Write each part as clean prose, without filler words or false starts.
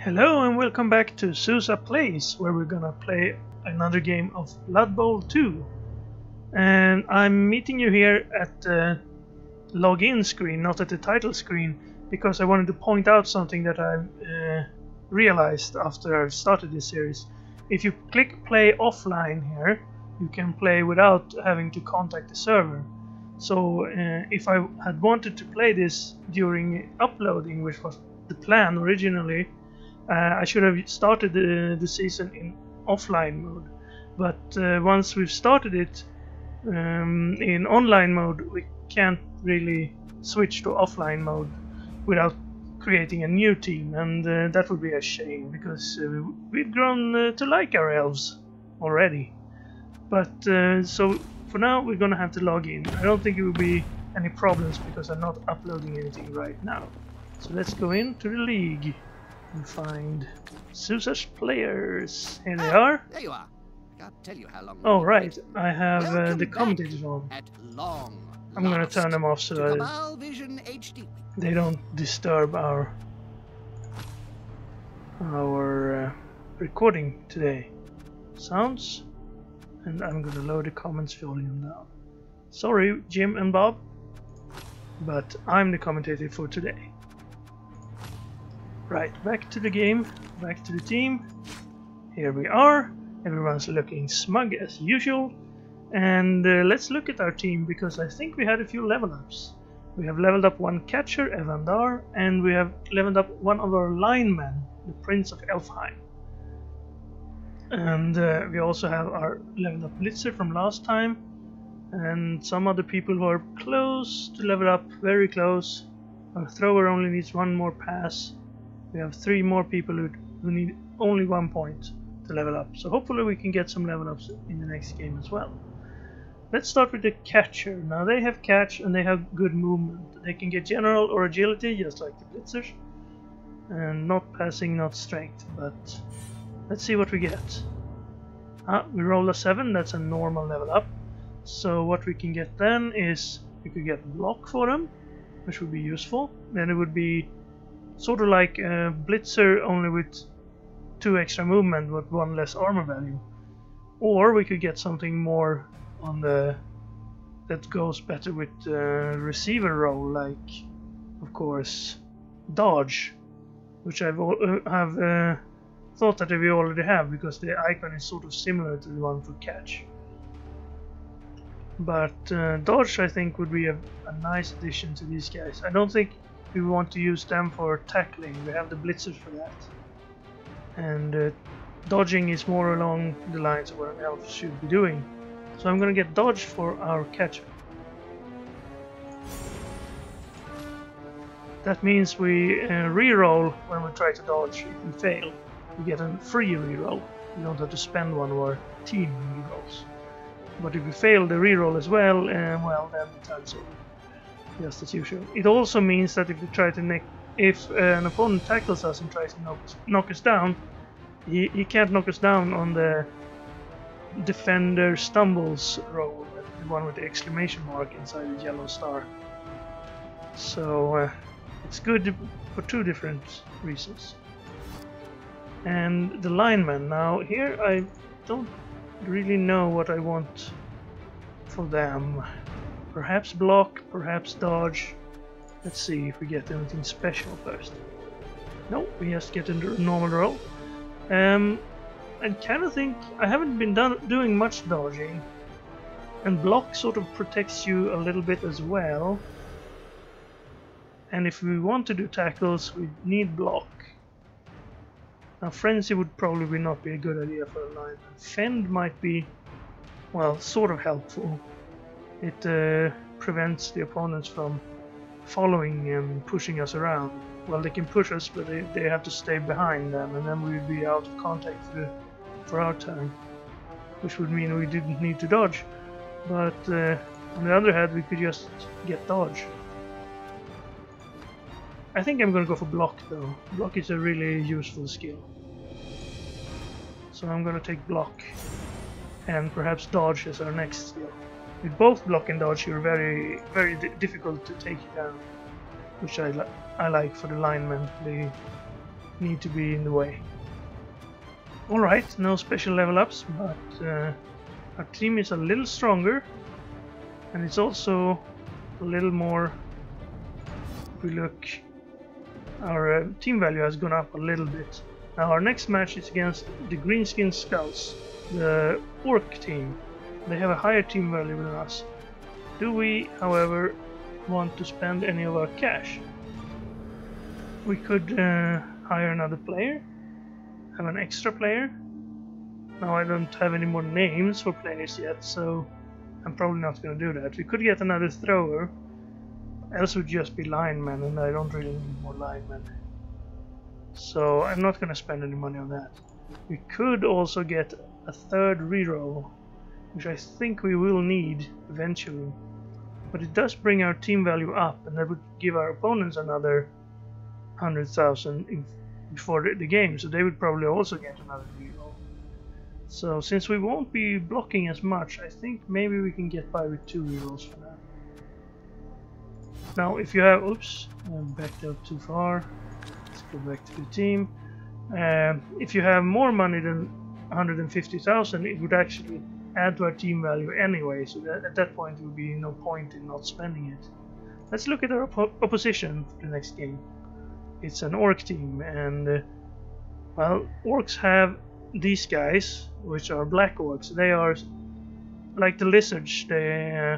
Hello and welcome back to Zoosa Plays, where we're gonna play another game of Blood Bowl 2. And I'm meeting you here at the login screen, not at the title screen, because I wanted to point out something that I've realized after I've started this series. If you click play offline here, you can play without having to contact the server. So if I had wanted to play this during uploading, which was the plan originally, I should have started the season in offline mode, but once we've started it in online mode, we can't really switch to offline mode without creating a new team, and that would be a shame because we've grown to like our elves already. But so for now we're gonna have to log in. I don't think it will be any problems because I'm not uploading anything right now. So let's go into the league and find Zoosa's players. Here they are. There you are. Can't tell you how long. Oh right, I have the commentators on. I'm gonna turn them off so that they don't disturb our recording today. Sounds, and I'm gonna lower the comments volume down. Sorry, Jim and Bob, but I'm the commentator for today. Right, back to the game, back to the team. Here we are. Everyone's looking smug as usual. And let's look at our team, because I think we had a few level ups. We have leveled up one catcher, Evandar, and we have leveled up one of our linemen, the Prince of Elfheim. And we also have our leveled up Blitzer from last time, and some other people who are close to level up, very close. Our thrower only needs one more pass. We have 3 more people who need only 1 point to level up, so hopefully we can get some level ups in the next game as well. Let's start with the catcher. Now they have catch and they have good movement. They can get general or agility, just like the blitzers, and not passing, not strength, but let's see what we get. We roll a 7, that's a normal level up. So what we can get then is we could get block for them, which would be useful. Then it would be sort of like a blitzer, only with 2 extra movement but 1 less armor value. Or we could get something more on the that goes better with receiver role, like of course dodge, which I've thought that we already have, because the icon is sort of similar to the one for catch. But dodge, I think, would be a nice addition to these guys. I don't think we want to use them for tackling. We have the blitzers for that, and dodging is more along the lines of what an elf should be doing. So I'm gonna get dodge for our catcher. That means we re-roll when we try to dodge. If we fail, we get a free re-roll. We don't have to spend one of our team re-rolls. But if we fail the re-roll as well, well, then the time's over. Just as usual. It also means that if we try to if an opponent tackles us and tries to knock us down, he can't knock us down on the defender stumbles roll, the one with the exclamation mark inside the yellow star. So it's good for 2 different reasons. And the lineman, now here I don't really know what I want for them. Perhaps block, perhaps dodge. Let's see if we get anything special first. No, we just get into a normal roll. I kind of think I haven't been doing much dodging, and block sort of protects you a little bit as well. And if we want to do tackles, we need block. Now frenzy would probably not be a good idea for a lineman. Fend might be, well, sort of helpful. It prevents the opponents from following and pushing us around. Well, they can push us, but they have to stay behind them, and then we'd be out of contact for our turn, which would mean we didn't need to dodge. But on the other hand, we could just get dodge. I think I'm gonna go for block though. Block is a really useful skill. So I'm gonna take block, and perhaps dodge as our next skill. With both block and dodge, you're very difficult to take down, which I like for the linemen. need to be in the way. Alright, no special level ups, but our team is a little stronger, and it's also a little more. If we look, our team value has gone up a little bit. Now our next match is against the Greenskin Scouts, the Orc team. They have a higher team value than us. Do we, however, want to spend any of our cash? We could hire another player, have an extra player. Now I don't have any more names for players yet, so I'm probably not going to do that. We could get another thrower, else would just be linemen, and I don't really need more linemen. So I'm not going to spend any money on that. We could also get a third reroll, which I think we will need eventually. But it does bring our team value up, and that would give our opponents another 100,000 before the game, so they would probably also get another reroll. So since we won't be blocking as much, I think maybe we can get by with 2 rerolls for now. Now if you have, oops, I backed up too far. Let's go back to the team. If you have more money than 150,000, it would actually add to our team value anyway, so that at that point there would be no point in not spending it. Let's look at our opposition for the next game. It's an orc team, and well, orcs have these guys, which are black orcs. They are like the lizards, they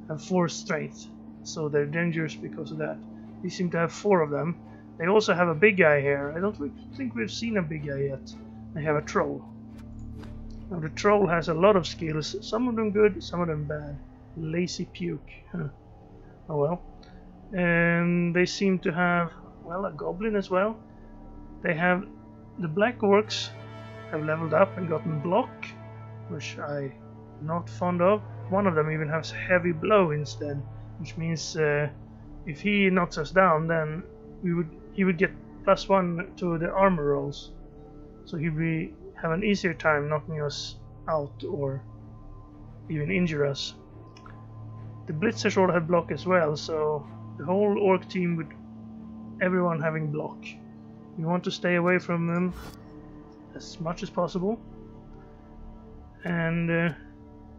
have 4 strength, so they're dangerous because of that. We seem to have 4 of them. They also have a big guy here. I don't think we've seen a big guy yet. They have a troll. Now the troll has a lot of skills, some of them good, some of them bad. Lazy puke. Oh well. And they seem to have, well, a goblin as well. They have, the black orcs have leveled up and gotten block, which I'm not fond of. One of them even has heavy blow instead, which means if he knocks us down, then he would get +1 to the armor rolls. So he would have an easier time knocking us out or even injure us. The blitzers all have block as well, so the whole orc team with everyone having block. You want to stay away from them as much as possible. And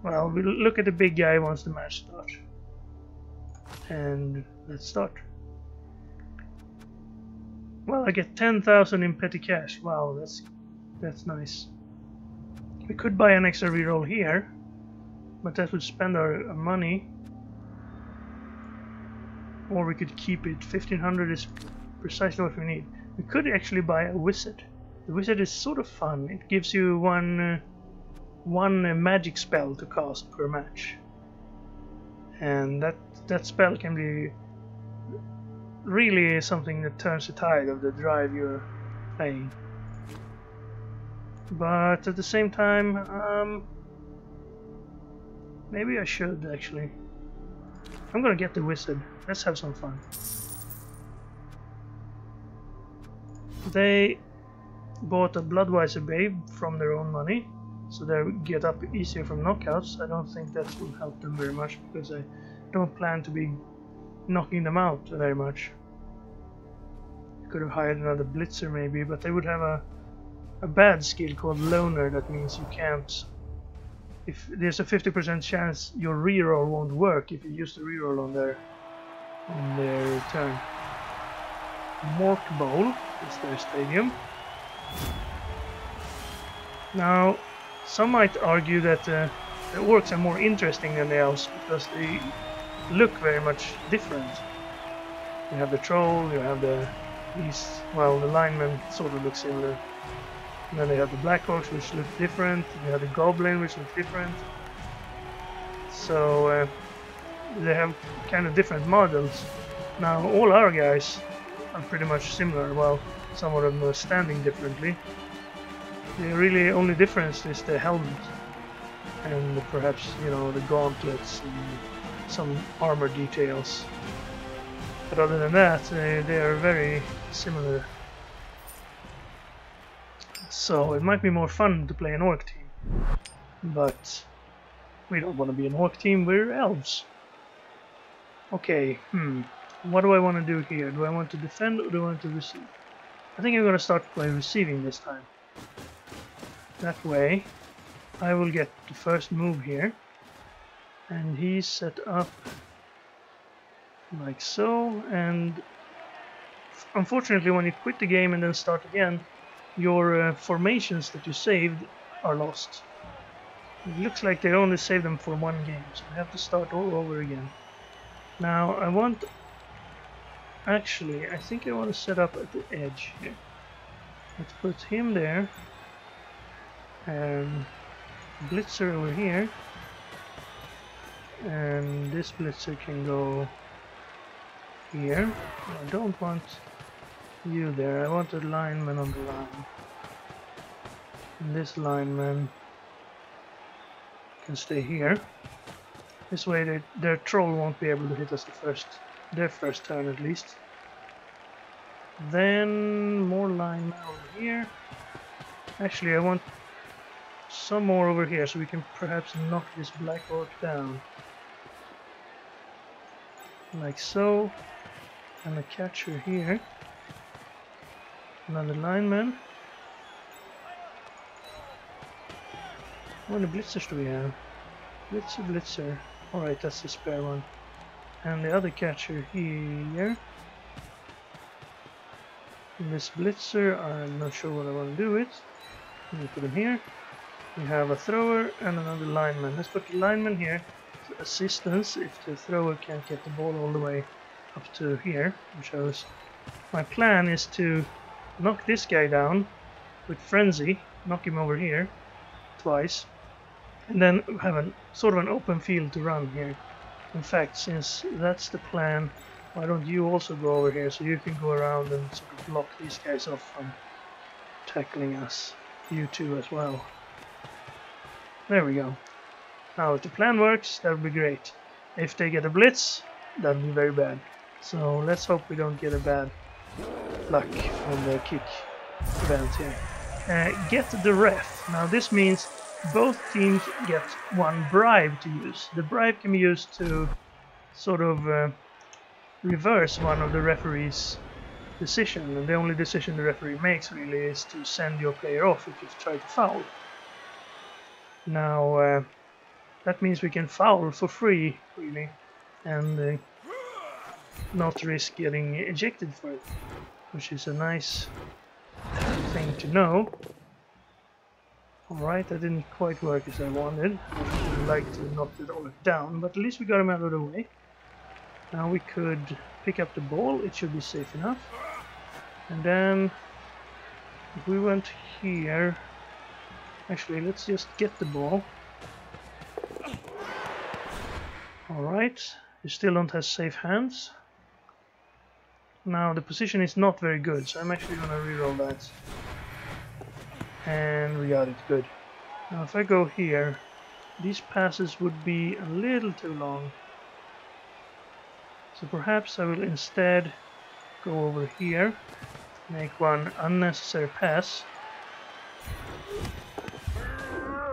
well, we'll look at the big guy once the match starts. And let's start. Well, I get 10,000 in petty cash. Wow, that's nice. We could buy an extra reroll here, but that would spend our money. Or we could keep it. 1500 is precisely what we need. We could actually buy a wizard. The wizard is sort of fun. It gives you one magic spell to cast per match, and that spell can be really something that turns the tide of the drive you're playing. But at the same time, maybe I should actually. I'm gonna get the wizard. Let's have some fun. They bought a Bloodwiser babe from their own money, so they get up easier from knockouts. I don't think that will help them very much, because I don't plan to be knocking them out very much. Could have hired another blitzer maybe, but they would have a bad skill called loner. That means you can't, if there's a 50% chance your reroll won't work if you use the reroll on their turn. Mork Bowl is their stadium. Now, some might argue that the orcs are more interesting than the elves because they look very much different. You have the troll, you have the linemen sort of look similar. And then they have the black orcs, which look different. You have the goblin, which look different. So they have kind of different models. Now all our guys are pretty much similar. Well, some of them are standing differently. The really only difference is the helmet and perhaps, you know, the gauntlets and some armor details. But other than that, they are very similar. So it might be more fun to play an orc team, but we don't want to be an orc team, we're elves. Okay, what do I want to do here? Do I want to defend or do I want to receive? I think I'm gonna start by receiving this time. That way I will get the first move here. And he's set up like so, and unfortunately when you quit the game and then start again, your formations that you saved are lost. It looks like they only saved them for one game, so I have to start all over again. Now I want... Actually, I think I want to set up at the edge here. Let's put him there, and Blitzer over here, and this Blitzer can go here. I don't want you there, I want a lineman on the line. And this lineman can stay here. This way their troll won't be able to hit us their first turn at least. Then more linemen over here. Actually, I want some more over here so we can perhaps knock this black orc down. Like so. And a catcher here. Another lineman. How many blitzers do we have? Blitzer. Alright, that's the spare one. And the other catcher here. And this blitzer, I'm not sure what I want to do with. Let me put him here. We have a thrower and another lineman. Let's put the lineman here for assistance if the thrower can't get the ball all the way up to here. My plan is to knock this guy down with frenzy, knock him over here twice, and then have a sort of an open field to run here. In fact, since that's the plan, why don't you also go over here so you can go around and sort of block these guys off from tackling us. You two as well. There we go. Now if the plan works, that would be great. If they get a blitz, that would be very bad. So let's hope we don't get a bad luck on the kick event here. Get the ref. Now this means both teams get one bribe to use. The bribe can be used to sort of reverse one of the referee's decision, and the only decision the referee makes really is to send your player off if you try to foul. Now that means we can foul for free really, and not risk getting ejected for it, which is a nice thing to know. Alright, that didn't quite work as I wanted. I would like to knock it all down, but at least we got him out of the way. Now we could pick up the ball, it should be safe enough. And then if we went here, actually let's just get the ball. Alright, you still don't have safe hands. Now the position is not very good, so I'm actually gonna reroll that. And we got it, good. Now if I go here, these passes would be a little too long. So perhaps I will instead go over here, make one unnecessary pass.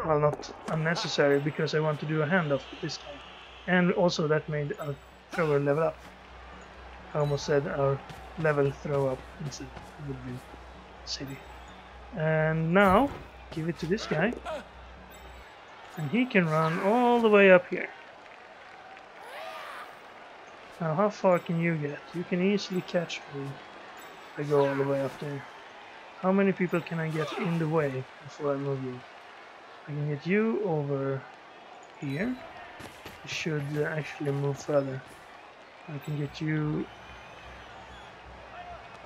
Well, not unnecessary, because I want to do a handoff with this guy. And also that made our thrower level up. I almost said our level throw up instead. It would be silly. And now, give it to this guy. And he can run all the way up here. Now how far can you get? You can easily catch me if I go all the way up there. How many people can I get in the way before I move you? I can get you over here. You should actually move further. I can get you...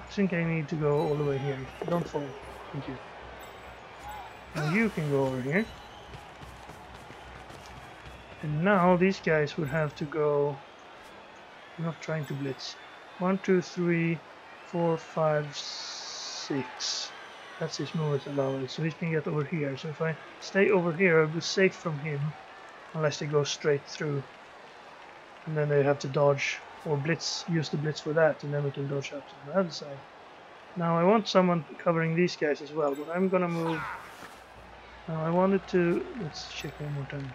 I think I need to go all the way here. Don't fall. Thank you. Now you can go over here. And now these guys would have to go... I'm not trying to blitz. 1, 2, 3, 4, 5, 6. That's his movement allowance, so he can get over here. So if I stay over here, I'll be safe from him, unless they go straight through. And then they have to dodge or blitz, use the blitz for that, and then we can dodge up to the other side. Now I want someone covering these guys as well, but I'm gonna move. Now I wanted to, let's check one more time.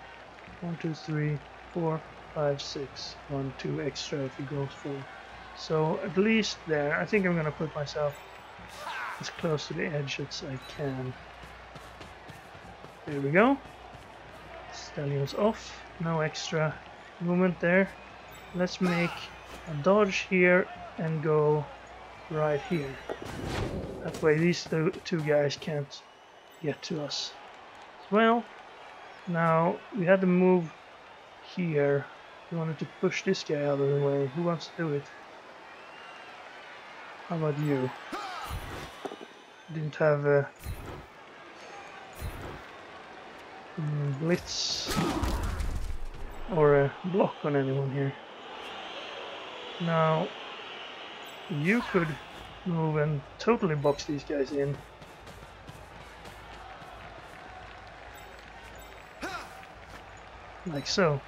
1, 2, 3, 4, 5, 6. 1, 2 extra if he goes full. So at least there, I think I'm gonna put myself as close to the edge as I can. There we go. Stallion's off. No extra movement there. Let's make a dodge here and go right here. That way these two guys can't get to us as well. Now we had to move here. We wanted to push this guy out of the way. Who wants to do it? How about you? Didn't have a blitz or a block on anyone here. Now you could move and totally box these guys in. Like so.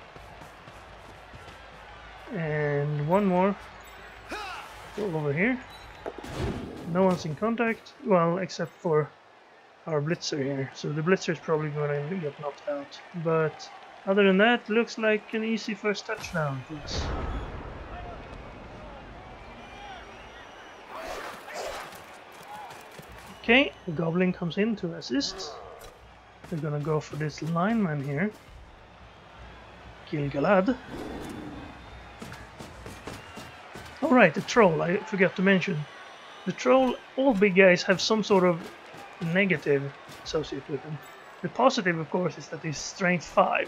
And one more. Go over here. No one's in contact, well, except for our blitzer here. So the blitzer is probably going to get knocked out. But other than that, looks like an easy first touchdown for us. Okay, the Goblin comes in to assist. We're gonna go for this lineman here, Gilgalad. Alright, the troll, I forgot to mention. The troll, all big guys have some sort of negative associated with them. The positive, of course, is that he's strength 5.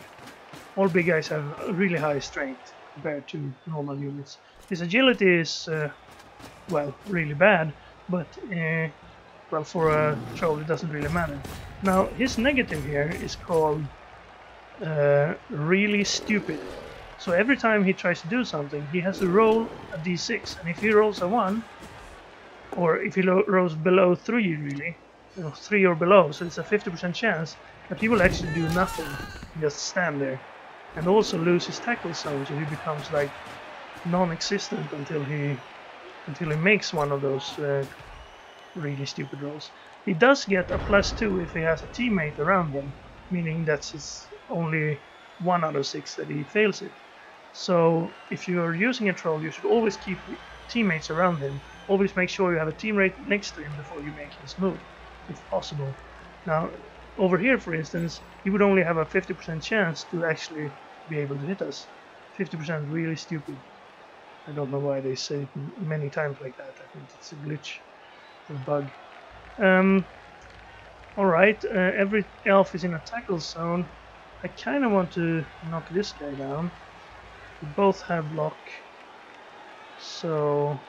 All big guys have a really high strength compared to normal units. His agility is, well, really bad, but well, for a troll it doesn't really matter. Now, his negative here is called really stupid. So every time he tries to do something, he has to roll a d6, and if he rolls a 1, or if he rolls below 3 really, 3 or below, so it's a 50% chance that he will actually do nothing, just stand there, and also lose his tackle zone, so he becomes like non-existent until he makes one of those really stupid rolls. He does get a +2 if he has a teammate around him, meaning that's his only 1 out of 6 that he fails it. So if you are using a troll, you should always keep teammates around him. Always make sure you have a teammate next to him before you make his move, if possible. Now, over here, for instance, he would only have a 50% chance to actually be able to hit us. 50% really stupid. I don't know why they say it many times like that. I think it's a glitch, a bug. Alright, every elf is in a tackle zone. I kind of want to knock this guy down. We both have block. So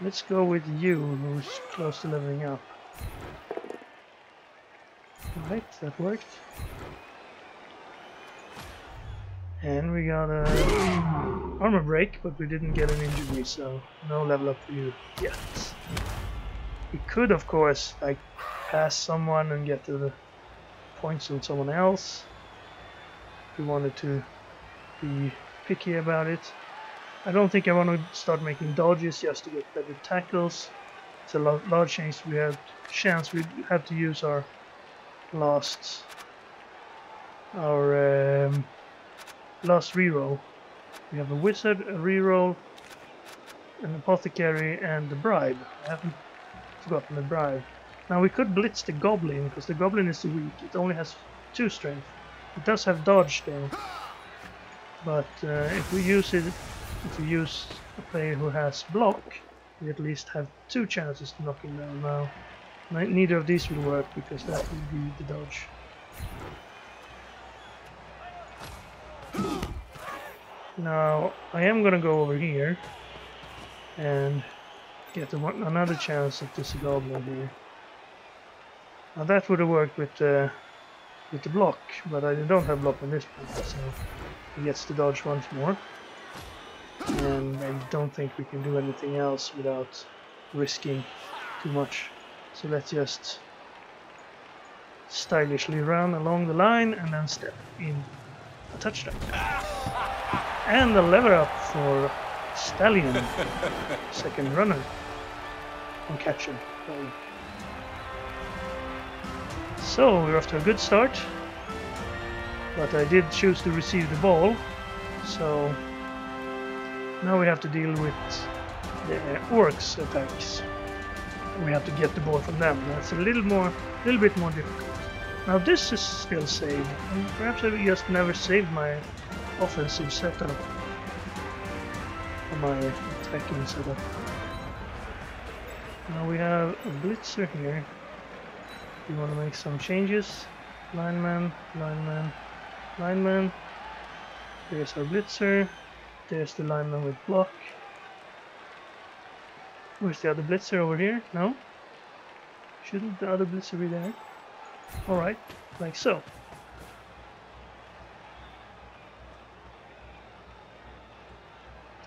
let's go with you, who's close to leveling up. Right, that worked. And we got a armor break, but we didn't get an injury, so no level up for you yet. We could, of course, like pass someone and get the points on someone else. If we wanted to be picky about it. I don't think I want to start making dodges just to get better tackles. It's a large chance we have to use our last reroll. We have a wizard, a reroll, an apothecary, and the bribe. I haven't forgotten the bribe. Now we could blitz the goblin, because the goblin is weak. It only has 2 strength. It does have dodge though. But if we use a player who has block, we at least have 2 chances to knock him down. Now neither of these will work because that will be the dodge. Now I am gonna go over here and get another chance at this goblin here. Now that would have worked with the block, but I don't have block on this point, so he gets to dodge once more. And I don't think we can do anything else without risking too much. So let's just stylishly run along the line and then step in a touchdown. And a level up for Stallion, second runner on catcher. So we're off to a good start, but I did choose to receive the ball, so now we have to deal with the orcs attacks. We have to get the ball from them. That's a little bit more difficult. Now this is still saved, and perhaps I just never saved my offensive setup or my attacking setup. Now we have a blitzer here. We want to make some changes. Lineman, lineman, lineman. There's our blitzer. There's the lineman with block. Where's the other blitzer over here? No? Shouldn't the other blitzer be there? Alright, like so.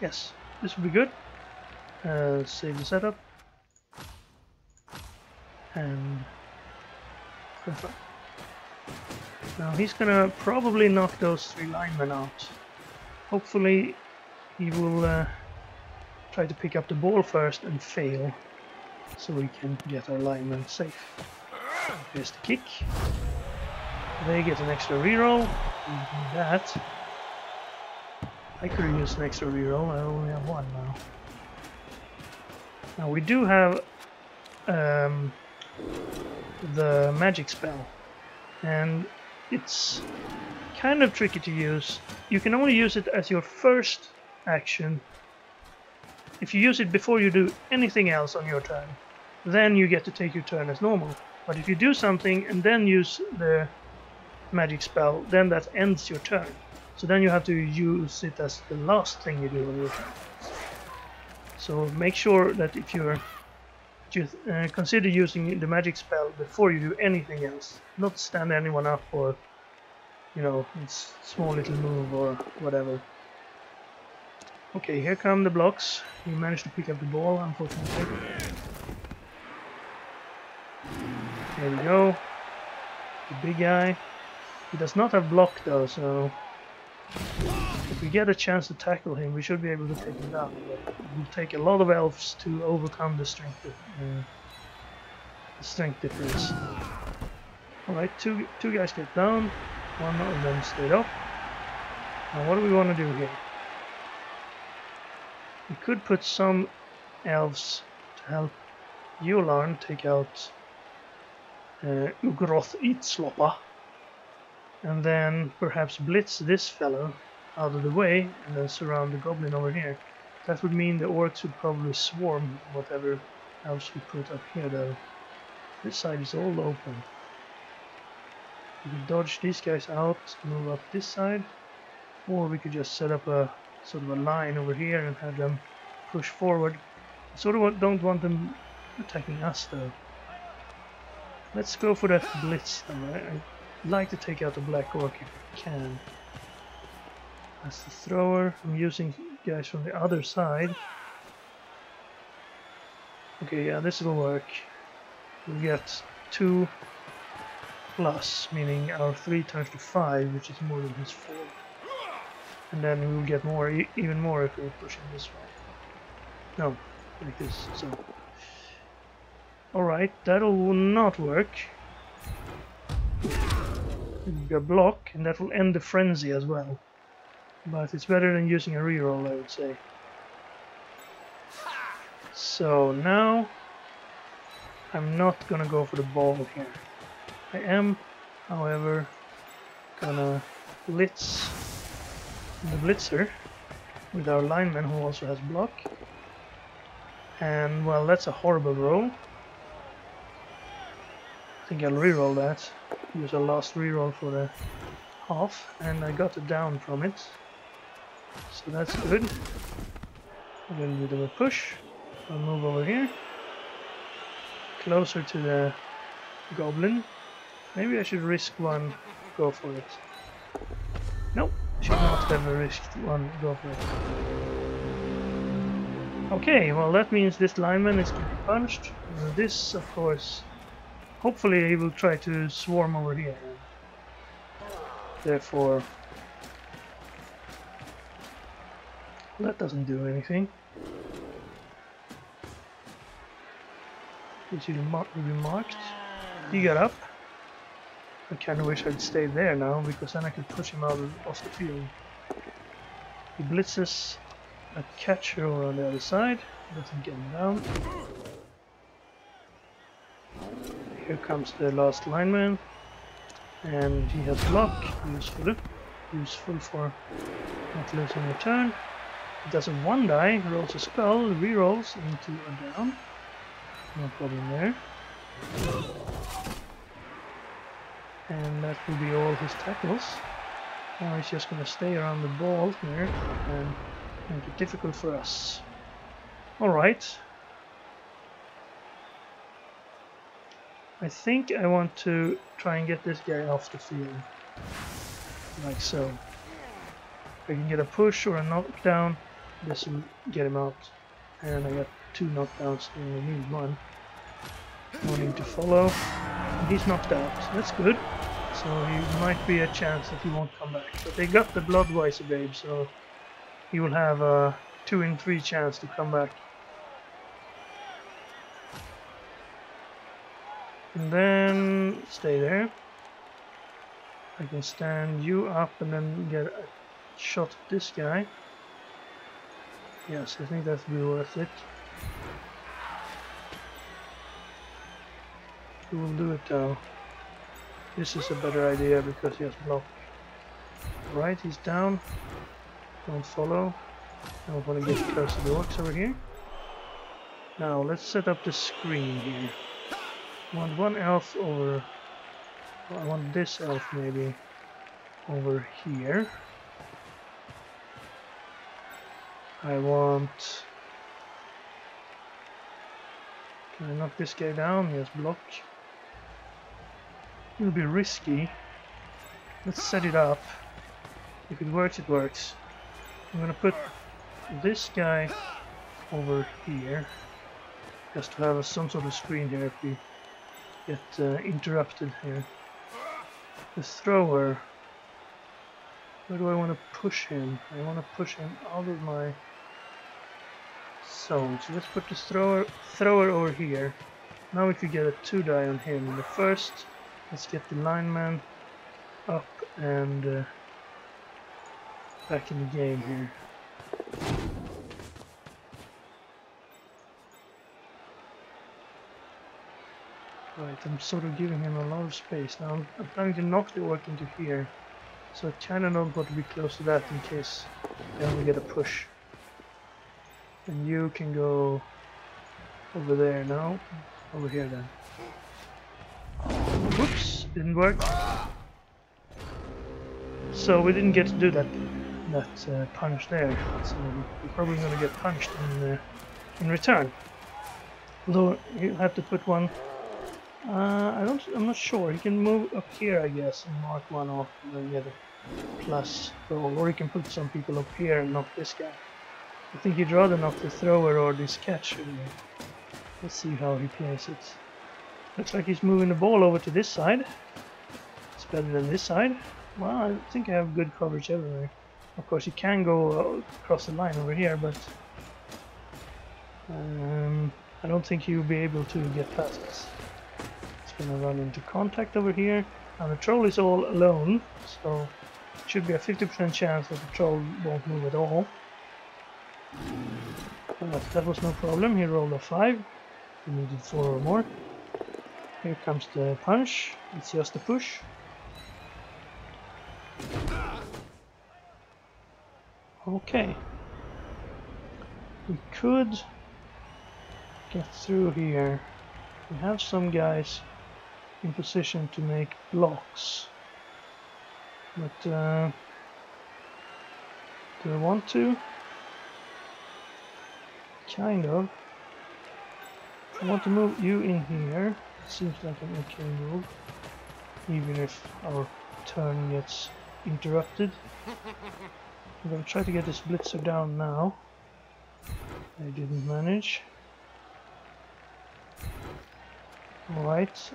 Yes, this will be good. Save the setup. And confirm. Now he's gonna probably knock those 3 linemen out. Hopefully he will try to pick up the ball first and fail, so we can get our linemen safe. Here's the kick. They get an extra reroll. We do that. I could have used an extra reroll. I only have 1 now. Now we do have the magic spell, and it's kind of tricky to use. You can only use it as your first action. If you use it before you do anything else on your turn, then you get to take your turn as normal. But if you do something and then use the magic spell, then that ends your turn. So then you have to use it as the last thing you do on your turn. So make sure that if you're consider using the magic spell before you do anything else. Not stand anyone up or, you know, it's small little move or whatever. Okay, here come the blocks. We managed to pick up the ball, unfortunately. There we go. The big guy. He does not have block though, so if we get a chance to tackle him, we should be able to take him down. But it will take a lot of elves to overcome the strength difference. Alright, two guys get down. One of them stayed up. Now what do we want to do here? We could put some elves to help Yolarn take out Ugroth Eatslopper, and then perhaps blitz this fellow out of the way and then surround the goblin over here. That would mean the orcs would probably swarm whatever elves we put up here though. This side is all open. We could dodge these guys out, move up this side, or we could just set up a sort of a line over here and have them push forward. I sort of don't want them attacking us though. Let's go for that blitz though. I'd like to take out the black orc if I can. As the thrower, I'm using guys from the other side. Okay, yeah, this will work. We'll get 2 plus, meaning our 3 turns to 5, which is more than his 4. And then we will get more, even more if we're pushing this way. No, like this, so. Alright, that'll not work. We've got block, and that will end the frenzy as well. But it's better than using a reroll, I would say. So now I'm not gonna go for the ball here. I am, however, gonna blitz the blitzer with our lineman who also has block. And well, that's a horrible roll. I think I'll reroll that. Use a last reroll for the half, and I got it down from it. So that's good. A little bit of a push. I'll move over here. Closer to the goblin. Maybe I should risk one, go for it. Nope, should not have risked one, go for it. Okay, well that means this lineman is getting punched. This, of course, hopefully he will try to swarm over here. Therefore, that doesn't do anything. This will be marked. He got up. I kinda wish I'd stayed there now, because then I could push him out off the field. He blitzes a catcher over on the other side, doesn't get him down. Here comes the last lineman, and he has block, useful for not losing a turn. He does a 1 die, rolls a skull, rerolls into a down. No problem there. And that will be all his tackles. Now he's just going to stay around the ball here and make it difficult for us. Alright. I think I want to try and get this guy off the field. Like so. If I can get a push or a knockdown, this will get him out. And I got 2 knockdowns, I only need 1. No need to follow. And he's knocked out. That's good. So he might be a chance that he won't come back. But they got the Bloodweiser babe, so he will have a 2 in 3 chance to come back. And then stay there. I can stand you up and then get a shot at this guy. Yes, I think that will be worth it. Who will do it though? This is a better idea because he has block. Right, he's down. Don't follow. I don't want to get close to the orcs over here. Now let's set up the screen here. I want one elf over. Well, I want this elf maybe over here. I want. Can I knock this guy down? He has block. It'll be risky. Let's set it up. If it works, it works. I'm gonna put this guy over here, just to have some sort of screen here if we get interrupted here. The thrower. Where do I want to push him? I want to push him out of my zone. So let's put the thrower over here. Now we could get a 2 die on him. The first, let's get the lineman up and back in the game here. Right, I'm sort of giving him a lot of space. Now I'm planning to knock the orc into here. So I kinda don't want to be close to that in case I only get a push. And you can go over there now. Over here then. Whoops, didn't work. So we didn't get to do that punch there. So we're probably gonna get punched in return. Although you have to put one. I'm not sure. He can move up here, I guess, and mark one off and then get a plus roll. Or he can put some people up here and knock this guy. I think he'd rather knock the thrower or this catcher. Let's see how he plays it. Looks like he's moving the ball over to this side. It's better than this side. Well, I think I have good coverage everywhere. Of course, you can go across the line over here, but I don't think you'll be able to get past this. Gonna run into contact over here. Now the troll is all alone, so it should be a 50% chance that the troll won't move at all. But that was no problem. He rolled a 5. He needed 4 or more. Here comes the punch. It's just a push. Okay. We could get through here. We have some guys in position to make blocks, but do I want to? Kind of. I want to move you in here. Seems like an okay move, even if our turn gets interrupted. I'm gonna try to get this blitzer down now. I didn't manage. Alright,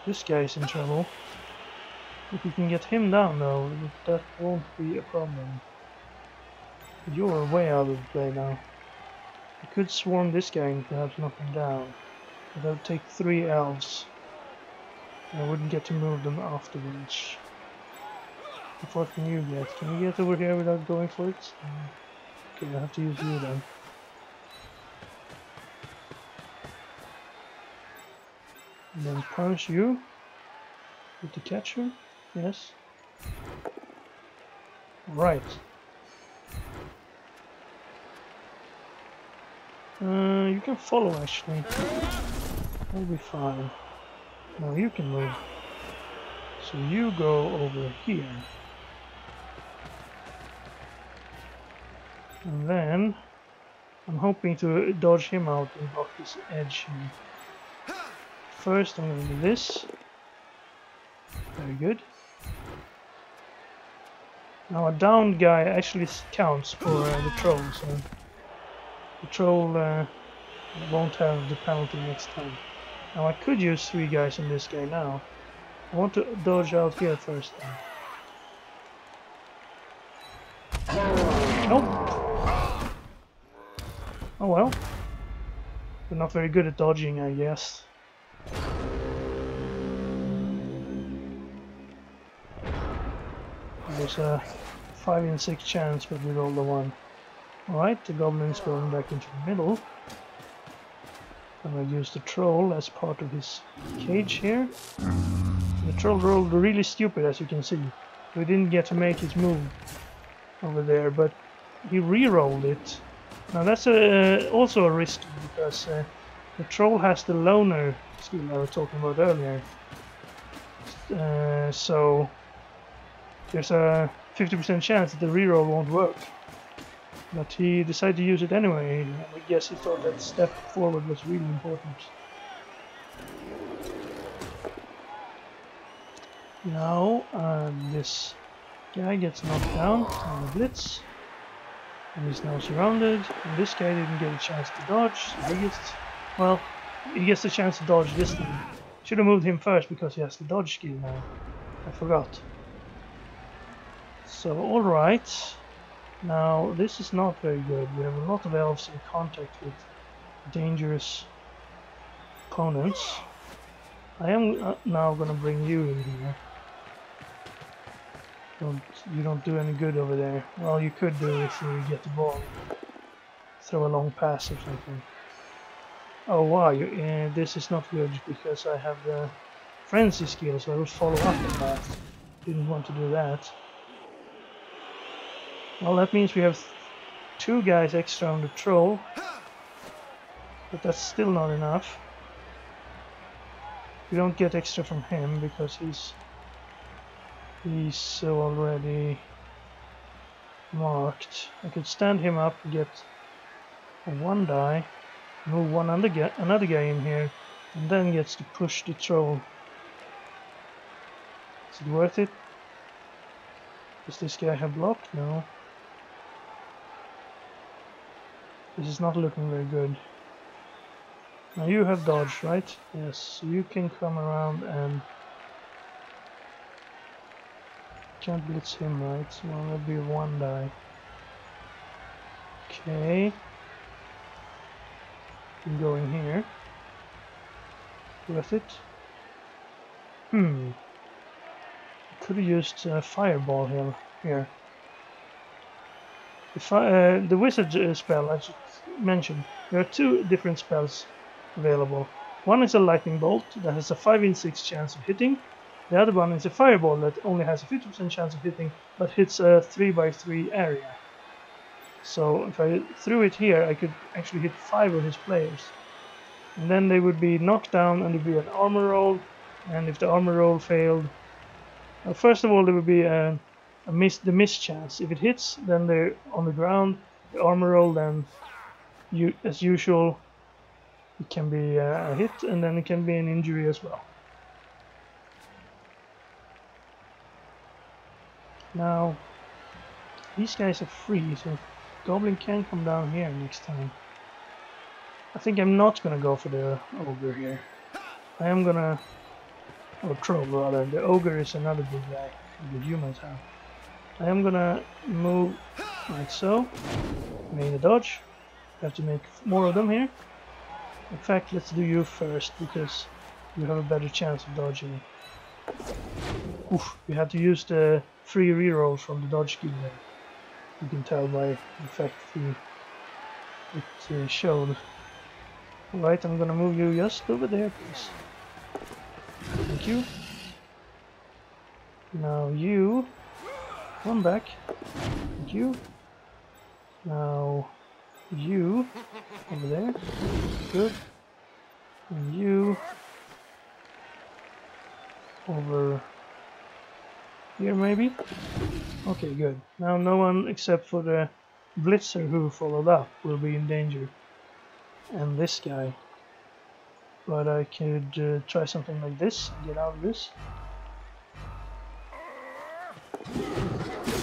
this guy's in trouble. If we can get him down though, that won't be a problem. You're way out of play now. I could swarm this guy and perhaps knock him down. But that would take 3 elves. And I wouldn't get to move them afterwards. What can you get? Can you get over here without going for it? Okay, I have to use you then. And then punish you with the catcher. Yes. Right. You can follow actually. That'll be fine. Now you can move. So you go over here. And then I'm hoping to dodge him out and block this edge here. First I'm going to do this. Very good. Now a downed guy actually counts for the troll, so the troll won't have the penalty next time. Now I could use 3 guys on this guy now. I want to dodge out here first then. Nope. Oh well. We're not very good at dodging, I guess. There's a 5 in 6 chance, but we rolled a 1. Alright, the goblin's going back into the middle. I'm going to use the troll as part of his cage here. The troll rolled really stupid, as you can see. We didn't get to make his move over there, but he re-rolled it. Now that's also a risk, because the troll has the loner skill I was talking about earlier. So there's a 50% chance that the reroll won't work. But he decided to use it anyway. I guess he thought that step forward was really important. Now this guy gets knocked down on the blitz. And he's now surrounded. And this guy didn't get a chance to dodge. So he gets the chance to dodge this time. Should have moved him first because he has the dodge skill now. I forgot. So alright. Now this is not very good. We have a lot of elves in contact with dangerous opponents. I am now gonna bring you in here. You don't do any good over there. Well, you could do if you get the ball. Throw a long pass or something. Oh wow, this is not good because I have the frenzy skill, so I will follow up on that. Didn't want to do that. Well, that means we have 2 guys extra on the troll. But that's still not enough. We don't get extra from him because he's already marked. I could stand him up and get a 1 die, move another guy in here, and then gets to push the troll. Is it worth it? Does this guy have block? No. This is not looking very good. Now you have dodge, right? Yes, so you can come around and can't blitz him, right? So that'll be 1 die. Okay. You can go in here. Worth it? Could have used fireball here. The wizard spell I should mention. There are 2 different spells available. One is a lightning bolt that has a 5 in 6 chance of hitting. The other one is a fireball that only has a 50% chance of hitting, but hits a 3x3 area. So if I threw it here, I could actually hit 5 of his players. And then they would be knocked down and there would be an armor roll. And if the armor roll failed, well, first of all there would be the miss chance. If it hits, then they're on the ground. The armor roll, then as usual, it can be a hit, and then it can be an injury as well. Now, these guys are free, so Goblin can come down here next time. I think I'm not gonna go for the ogre here. I am gonna, or troll rather. The ogre is another big guy that you might have. I am gonna move like so. Make a dodge. Have to make more of them here. In fact, let's do you first because you have a better chance of dodging. Oof, we had to use the free reroll from the dodge skill there. You can tell by the fact it showed. Alright, I'm gonna move you just over there, please. Thank you. Now you, one back. Thank you. Now you, over there. Good. And you, over here maybe? Okay, good. Now no one except for the blitzer who followed up will be in danger. And this guy. But I could try something like this and get out of this.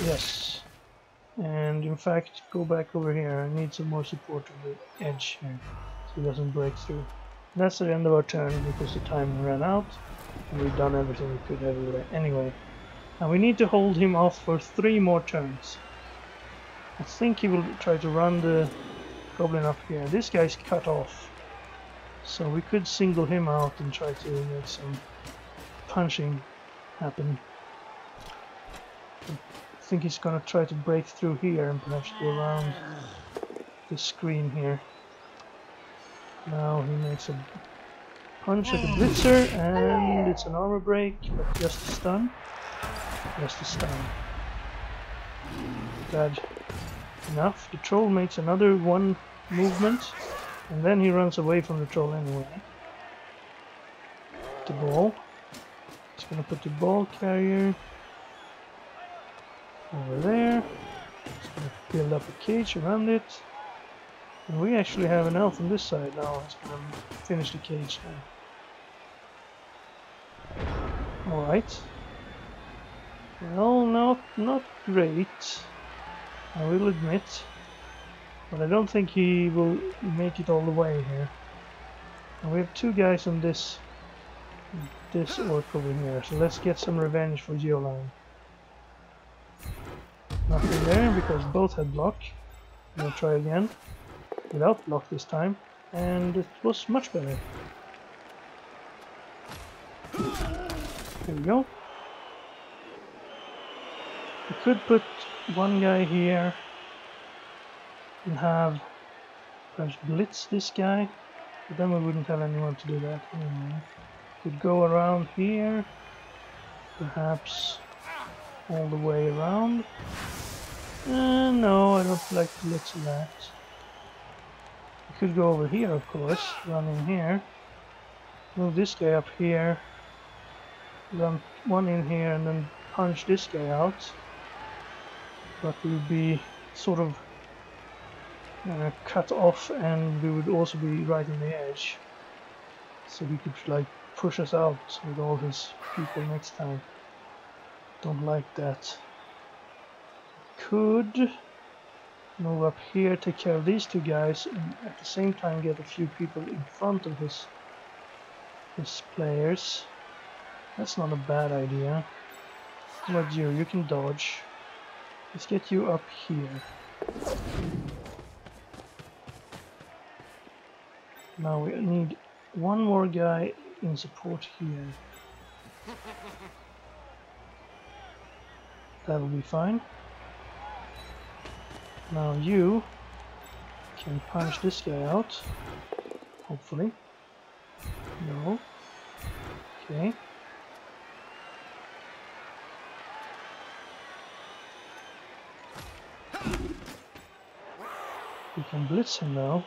Yes. And in fact, go back over here. I need some more support on the edge here so he doesn't break through. That's the end of our turn because the time ran out and we've done everything we could everywhere anyway. Now we need to hold him off for 3 more turns. I think he will try to run the goblin up here. This guy's cut off, so we could single him out and try to make some punching happen. I think he's gonna try to break through here and perhaps go around the screen here. Now he makes a punch at the blitzer and it's an armor break, but just a stun. Just a stun. Bad enough. The troll makes another 1 movement and then he runs away from the troll anyway. The ball. He's gonna put the ball carrier over there. He's gonna build up a cage around it. And we actually have an elf on this side now. He's gonna finish the cage now. Alright. Well, not great, I will admit. But I don't think he will make it all the way here. And we have 2 guys on this orc over here, so let's get some revenge for Geoline. Nothing there because both had block. We'll try again without block this time, and it was much better. Here we go. We could put 1 guy here and have perhaps blitz this guy, but then we wouldn't have anyone to do that anyway. Could go around here, perhaps all the way around. No, I don't like blitz that. We could go over here, of course, run in here, move this guy up here, run 1 in here and then punch this guy out. But we would be sort of cut off and we would also be right in the edge. So he could like push us out with all his people next time. Don't like that. Could move up here, take care of these 2 guys and at the same time get a few people in front of his players. That's not a bad idea. How about you? You can dodge. Let's get you up here. Now we need 1 more guy in support here. That will be fine. Now you can punch this guy out. Hopefully. No. Okay. We can blitz him now.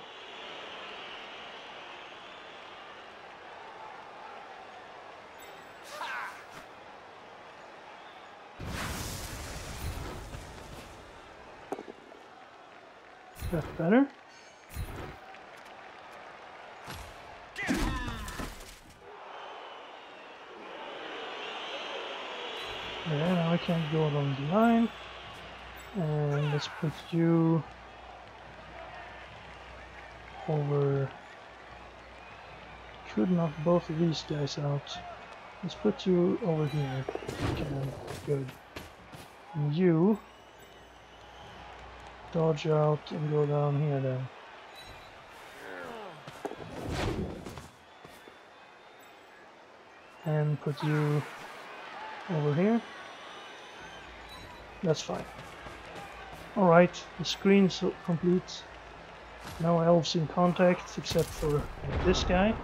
Is that better? Yeah, now I can't go along the line. And let's put you over. Could knock both of these guys out. Let's put you over here. Okay, good. And you dodge out and go down here then. And put you over here. That's fine. Alright, the screen's complete. No elves in contact except for this guy.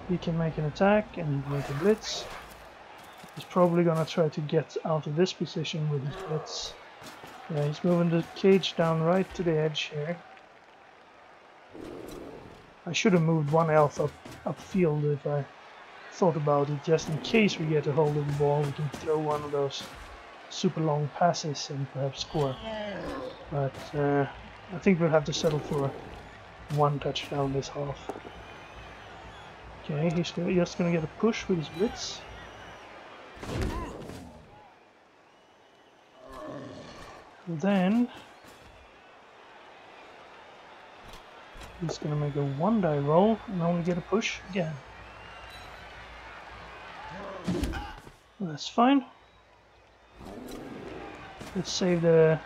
he can make an attack and he can make a blitz. He's probably gonna try to get out of this position with his blitz. Yeah, he's moving the cage down right to the edge here. I should have moved one elf upfield if I thought about it, just in case we get a hold of the ball. We can throw one of those super long passes and perhaps score. But I think we'll have to settle for one touchdown this half. Okay, he's just gonna get a push with his blitz. Then he's gonna make a one-die roll and only get a push again. That's fine. Let's save the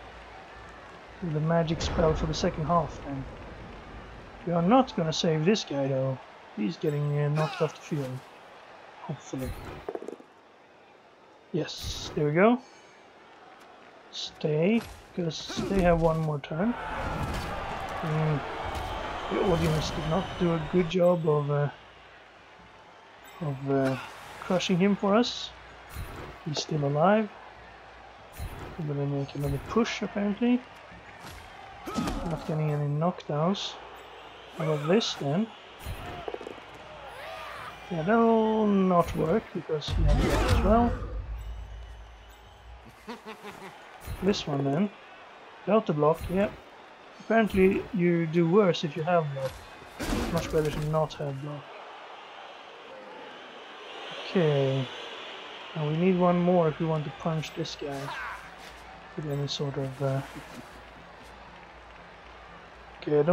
magic spell for the second half then. We are not gonna save this guy though. He's getting knocked off the field. Hopefully. Yes, there we go. Stay, because they have one more turn. The audience did not do a good job of crushing him for us. He's still alive. We're gonna make another push apparently. Not getting any knockdowns. How about this then? Yeah, that'll not work because he has that as well. This one then. Without the block, yeah. Apparently you do worse if you have block. Much better to not have block. Okay. Now we need one more if we want to punch this guy with any sort of okay,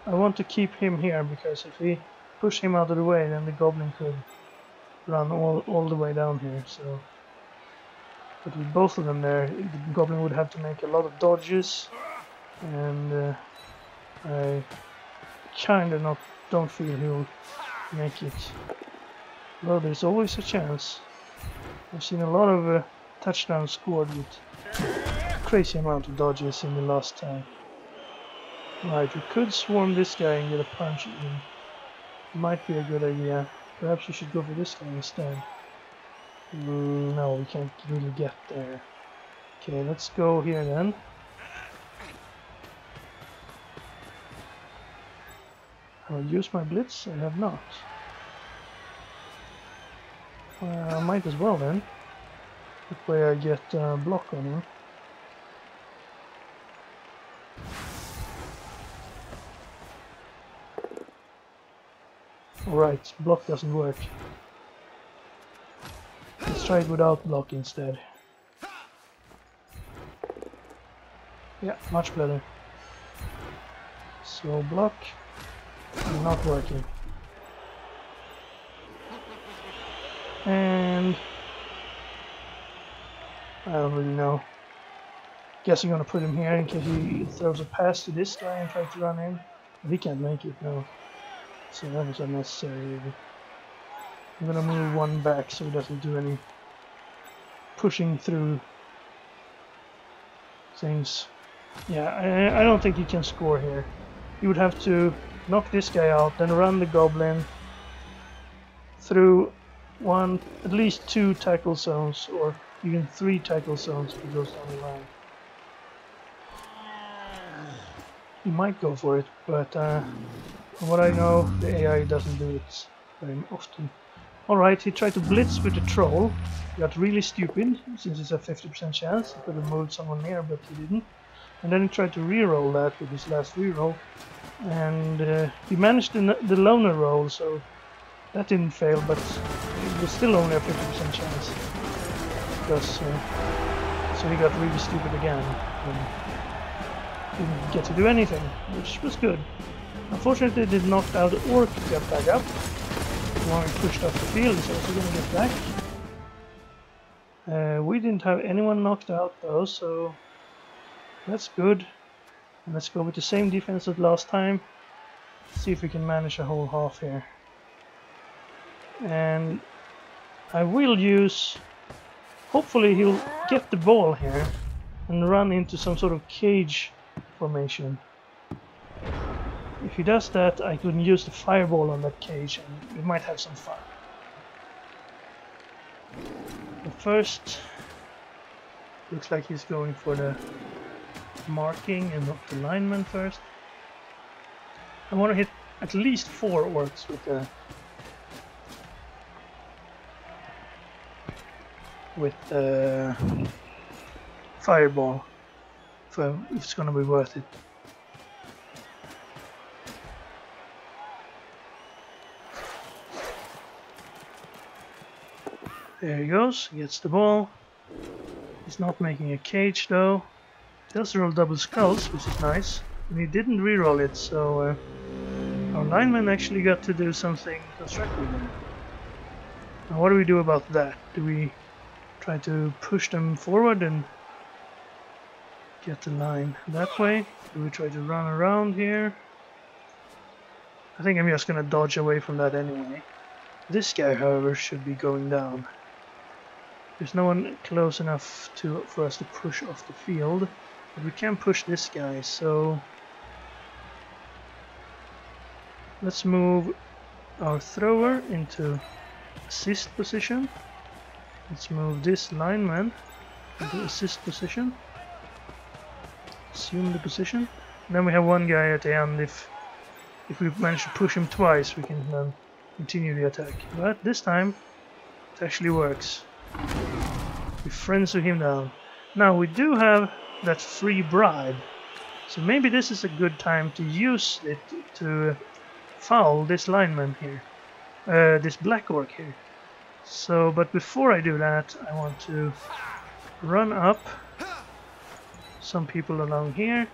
I want to keep him here because if we push him out of the way then the goblin could run all the way down here, so but with both of them there the goblin would have to make a lot of dodges and I kinda don't feel he'll make it. Well, there's always a chance. I've seen a lot of touchdowns scored with crazy amount of dodges in the last time. Right, we could swarm this guy and get a punch in. Might be a good idea. Perhaps we should go for this guy instead. No, we can't really get there. Okay, let's go here then. I'll use my blitz. I have not. I might as well then. That way I get block on him. Alright, block doesn't work. Let's try it without block instead. Yeah, much better. So block, not working. And I don't really know. Guess I'm gonna put him here in case he throws a pass to this guy and tries to run in. But he can't make it, no. So that was unnecessary really. I'm gonna move one back so he doesn't do any pushing through things. Yeah, I don't think he can score here. You would have to knock this guy out, then run the goblin through at least 2 tackle zones, or even 3 tackle zones if he goes down the line. He might go for it, but from what I know, the AI doesn't do it very often. Alright, he tried to blitz with the troll. He got really stupid, since it's a 50% chance. He could have moved someone near, but he didn't. And then he tried to reroll that with his last reroll. And he managed the loner roll, so that didn't fail, but it was still only a 50% chance. Because, so he got really stupid again. And didn't get to do anything, which was good. Unfortunately, the knocked out orc got back up. The one pushed off the field is also going to get back. We didn't have anyone knocked out though, so that's good. And let's go with the same defense as last time. See if we can manage a whole half here. And I will use... Hopefully he'll get the ball here and run into some sort of cage formation. If he does that, I can use the fireball on that cage and we might have some fun. But first, looks like he's going for the marking and not the lineman first. I want to hit at least 4 orcs with the fireball if it's gonna be worth it. There he goes, he gets the ball. He's not making a cage though. He does roll double skulls, which is nice. And he didn't reroll it, so our lineman actually got to do something constructive there. Now what do we do about that? Do we try to push them forward and get the line that way? Do we try to run around here? I think I'm just gonna dodge away from that anyway. This guy, however, should be going down. There's no one close enough for us to push off the field, but we can push this guy, so let's move our thrower into assist position. Let's move this lineman into assist position. Assume the position. And then we have one guy at the end. If we manage to push him twice, we can then continue the attack. But this time, it actually works. We frenzy him down. Now we do have that free bribe, so maybe this is a good time to use it to foul this lineman here, this black orc here. So, but before I do that, I want to run up some people along here.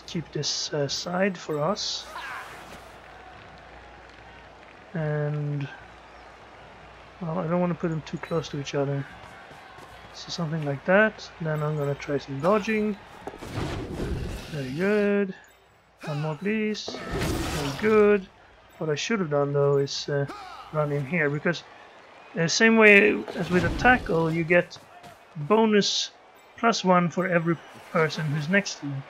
Keep this side for us, and well, I don't want to put them too close to each other. So something like that. Then I'm gonna try some dodging. Very good. One more, please. Very good. What I should have done though is run in here, because same way as with a tackle, you get bonus +1 for every person who's next to you.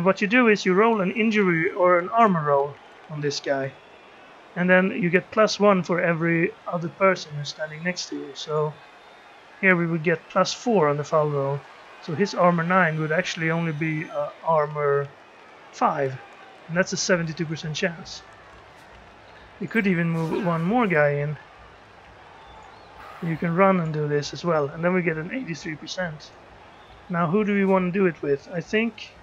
What you do is you roll an injury or an armor roll on this guy, and then you get +1 for every other person who's standing next to you. So here we would get +4 on the foul roll, so his armor 9 would actually only be armor 5, and that's a 72% chance. You could even move one more guy in. You can run and do this as well, and then we get an 83%. Now who do we want to do it with? I think,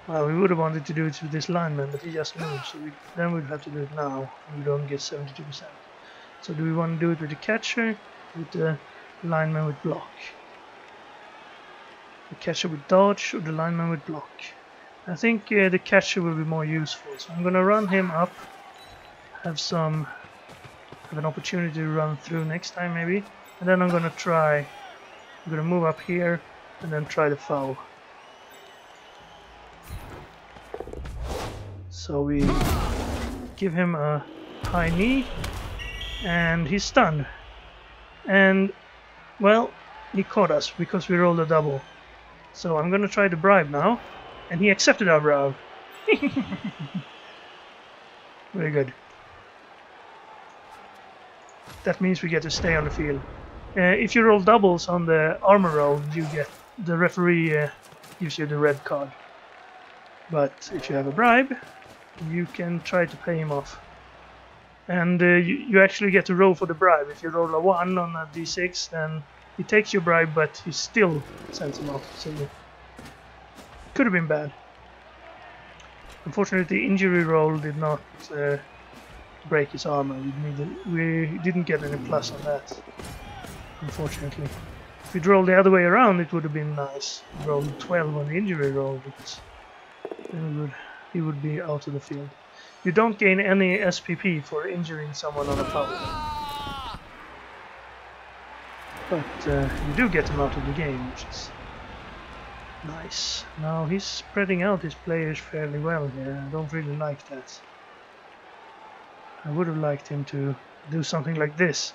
well, we would have wanted to do it with this lineman, but he just moved, so then we'd have to do it now, and we don't get 72%. So do we want to do it with the catcher, with the lineman with block? The catcher with dodge, or the lineman with block? I think the catcher will be more useful, so I'm gonna run him up, have an opportunity to run through next time maybe, and then I'm gonna move up here and then try the foul. So we give him a high knee, and he's stunned. And, well, he caught us because we rolled a double. So I'm gonna try the bribe now, and he accepted our bribe. Very good. That means we get to stay on the field. If you roll doubles on the armor roll, the referee gives you the red card. But if you have a bribe, you can try to pay him off. And you actually get to roll for the bribe. If you roll a 1 on a d6, then he takes your bribe, but he still sends him off. So it could have been bad. Unfortunately, the injury roll did not break his armor. We didn't get any plus on that, unfortunately. If we'd rolled the other way around, it would have been nice. We rolled 12 on the injury roll, but then he would be out of the field. You don't gain any SPP for injuring someone on a foul, but you do get him out of the game, which is nice. Now he's spreading out his players fairly well here. I don't really like that. I would have liked him to do something like this,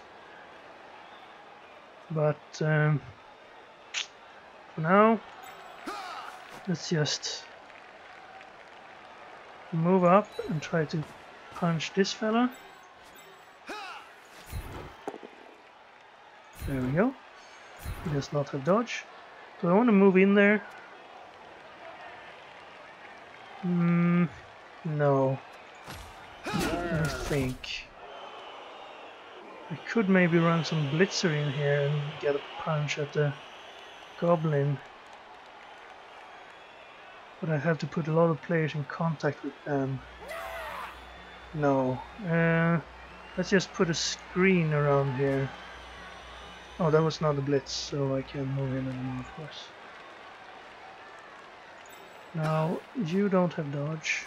but for now, let's just move up and try to punch this fella. There we go. He does not have dodge. Do I want to move in there? No. I think. I could maybe run some blitzer in here and get a punch at the goblin. But I have to put a lot of players in contact with them. No. Let's just put a screen around here. Oh, that was not a blitz, so I can't move in anymore, of course. Now, you don't have dodge.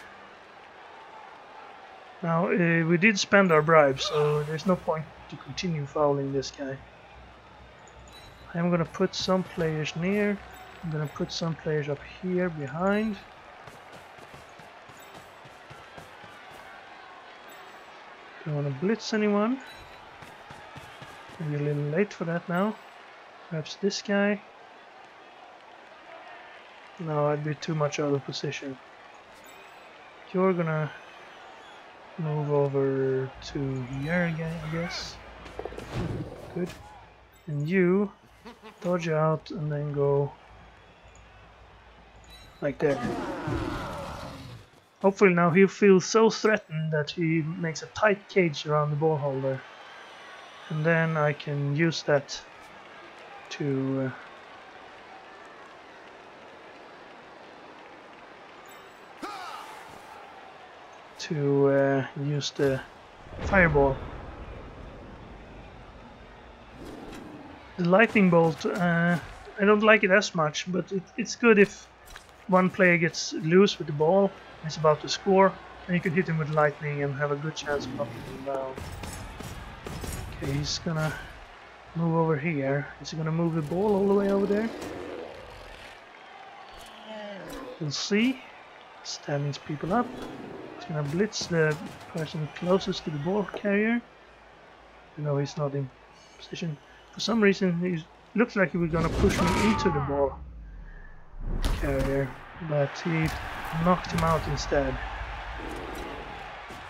Now, we did spend our bribe, so there's no point to continue fouling this guy. I'm gonna put some players near. I'm gonna put some players up here behind. Don't wanna blitz anyone. Maybe a little late for that now. Perhaps this guy. No, I'd be too much out of position. You're gonna move over to here again, I guess. Good. And you dodge out and then go like that. Hopefully now he'll feel so threatened that he makes a tight cage around the ball holder. And then I can use that to use the fireball. The lightning bolt, I don't like it as much, but it's good if one player gets loose with the ball, he's about to score, and you can hit him with lightning and have a good chance of knocking him down. Okay, he's gonna move over here. Is he gonna move the ball all the way over there? We'll see. Standing people up. He's gonna blitz the person closest to the ball carrier. No, he's not in position. For some reason, he looks like he was gonna push me into the ball carrier, but he knocked him out instead.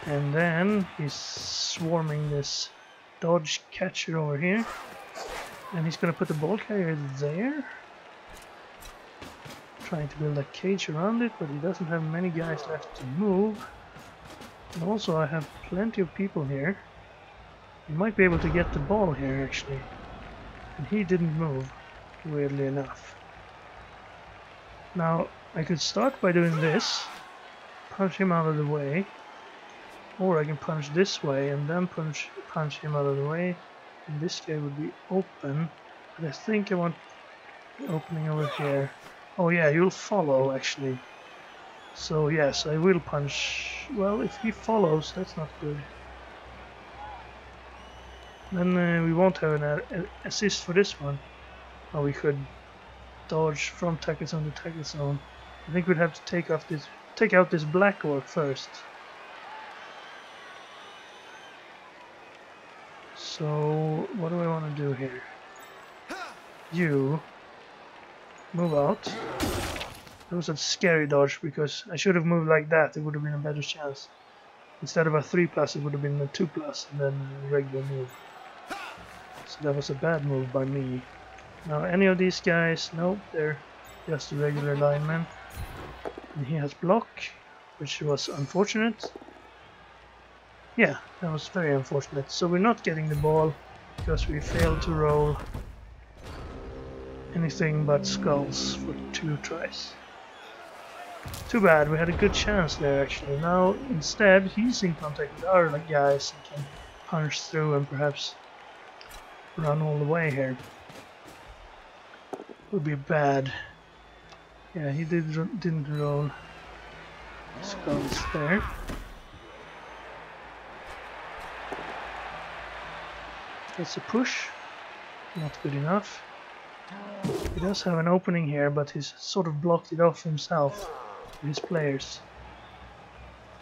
And then he's swarming this dodge catcher over here, and he's gonna put the ball carrier there, trying to build a cage around it, but he doesn't have many guys left to move. And also I have plenty of people here. He might be able to get the ball here actually, and he didn't move, weirdly enough. Now I could start by doing this, punch him out of the way, or I can punch this way and then punch him out of the way, and this guy would be open, but I think I want the opening over here. Oh yeah, you'll follow actually. So yes, I will punch. Well, if he follows, that's not good. Then we won't have an assist for this one. Or we could dodge from tackle zone to tackle zone. I think we'd have to take out this black orc first. So what do I want to do here? You move out. That was a scary dodge because I should have moved like that. It would have been a better chance. Instead of a 3+, it would have been a 2+ and then a regular move. So that was a bad move by me. Now any of these guys, nope, they're just a regular lineman. And he has block, which was unfortunate. Yeah, that was very unfortunate. So we're not getting the ball because we failed to roll anything but skulls for 2 tries. Too bad, we had a good chance there actually. Now instead he's in contact with our guys and can punch through and perhaps run all the way here. Would be bad. Yeah, he didn't roll skulls there. That's a push. Not good enough. He does have an opening here, but he's sort of blocked it off himself with his players.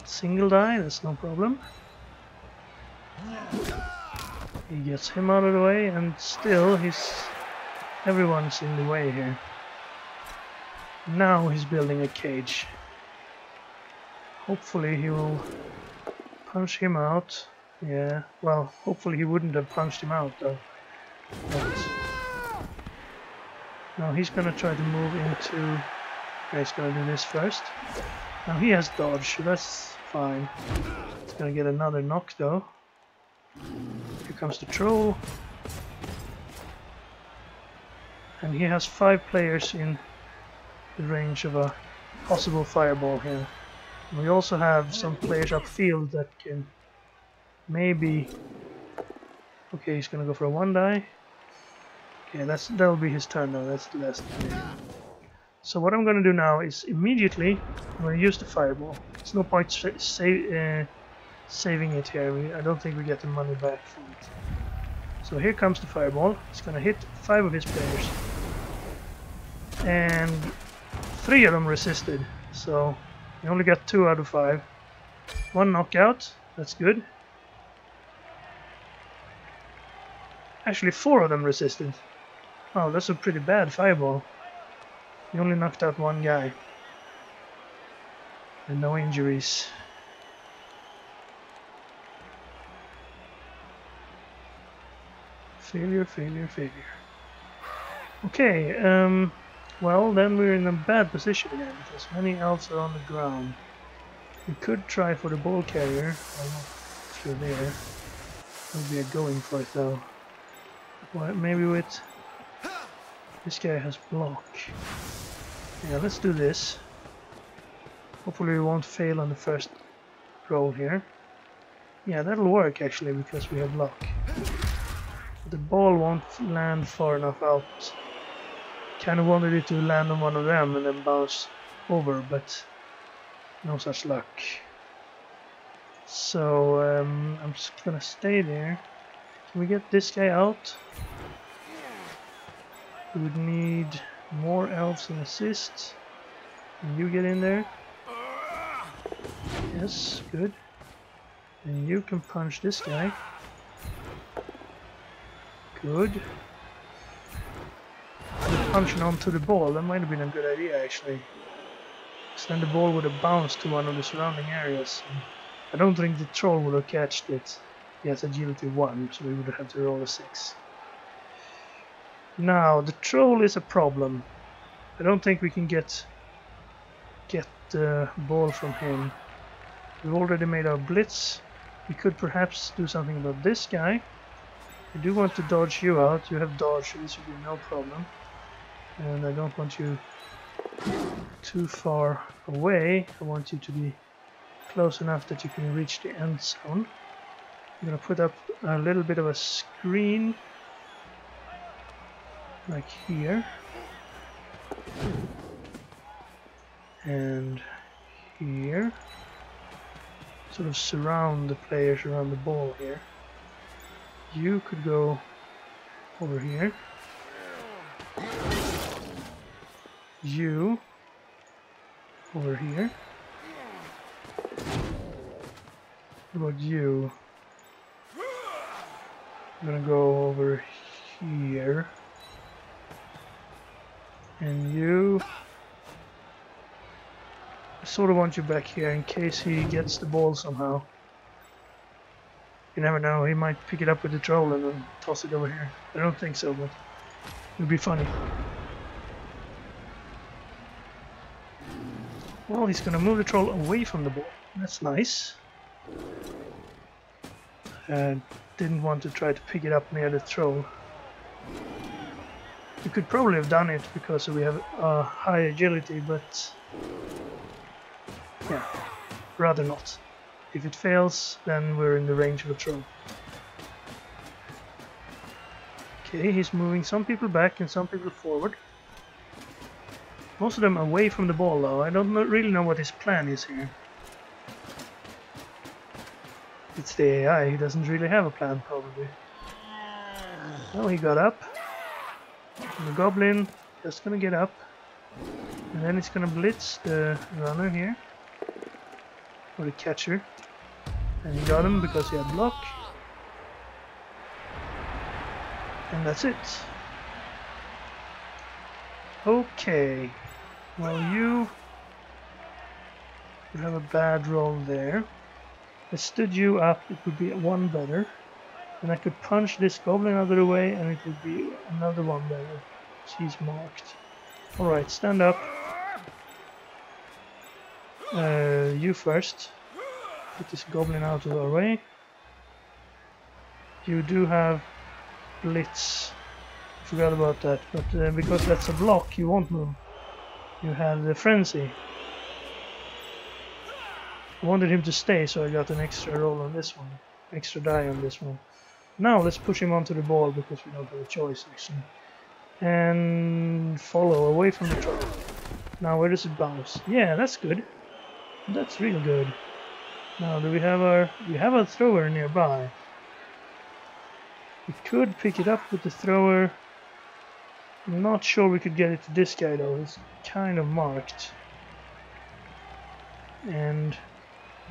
Single die, that's no problem. He gets him out of the way, and still everyone's in the way here. Now he's building a cage. Hopefully he will punch him out. Yeah, well, hopefully he wouldn't have punched him out though. But now he's gonna try to move into... Okay, he's gonna do this first. Now he has dodge, so that's fine. He's gonna get another knock though. Here comes the troll. And he has 5 players in the range of a possible fireball here. And we also have some players upfield that can maybe... Okay, he's gonna go for a 1-die. Okay, that'll be his turn now. That's the last player. So what I'm gonna do now is immediately I'm gonna use the fireball. There's no point saving it here. I don't think we get the money back from it. So here comes the fireball. It's gonna hit 5 of his players. And 3 of them resisted. So we only got 2 out of 5. 1 knockout. That's good. Actually 4 of them resisted. Oh, that's a pretty bad fireball. He only knocked out 1 guy. And no injuries. Failure, failure, failure. Okay, well then we're in a bad position again because many elves are on the ground. We could try for the ball carrier. I'm not sure there. That would be a going for it though. Well, maybe with... This guy has block. Yeah, let's do this. Hopefully we won't fail on the first roll here. Yeah, that'll work actually because we have block. But the ball won't land far enough out. Kinda wanted it to land on one of them and then bounce over, but no such luck. So I'm just gonna stay there. Can we get this guy out? We would need more elves and assists. Can you get in there? Yes, good. And you can punch this guy. Good. Punching onto the ball, that might have been a good idea actually. Because then the ball would have bounced to one of the surrounding areas. I don't think the troll would have catched it. He has agility 1, so we would have to roll a 6. Now, the troll is a problem. I don't think we can get the ball from him. We've already made our blitz. We could perhaps do something about this guy. I do want to dodge you out. You have dodge, so this should be no problem. And I don't want you too far away. I want you to be close enough that you can reach the end zone. I'm gonna put up a little bit of a screen like here and here, sort of surround the players around the ball here. You could go over here. You over here. What about you? I'm gonna go over here. And you... I sort of want you back here in case he gets the ball somehow. You never know, he might pick it up with the troll and then toss it over here. I don't think so, but it would be funny. Well, he's gonna move the troll away from the ball. That's nice. Didn't want to try to pick it up near the troll. We could probably have done it because we have high agility, but yeah, rather not. If it fails, then we're in the range of a troll. Okay, he's moving some people back and some people forward. Most of them away from the ball though. I don't really know what his plan is here. It's the AI, he doesn't really have a plan probably. Well, he got up. And the goblin just gonna get up. And then it's gonna blitz the runner here. Or the catcher. And he got him because he had block. And that's it. Okay. Well, Would have a bad roll there. I stood you up, it would be one better. And I could punch this goblin out of the way and it would be another one better. She's marked. Alright, stand up. You first. Get this goblin out of our way. You do have Blitz. Forgot about that, but because that's a block, you won't move. You have the Frenzy. I wanted him to stay, so I got an extra roll on this one. Extra die on this one. Now let's push him onto the ball because we don't have a choice actually. And follow away from the troll. Now where does it bounce? Yeah, that's good. That's real good. Now do we have a thrower nearby. We could pick it up with the thrower. I'm not sure we could get it to this guy though. It's kind of marked. And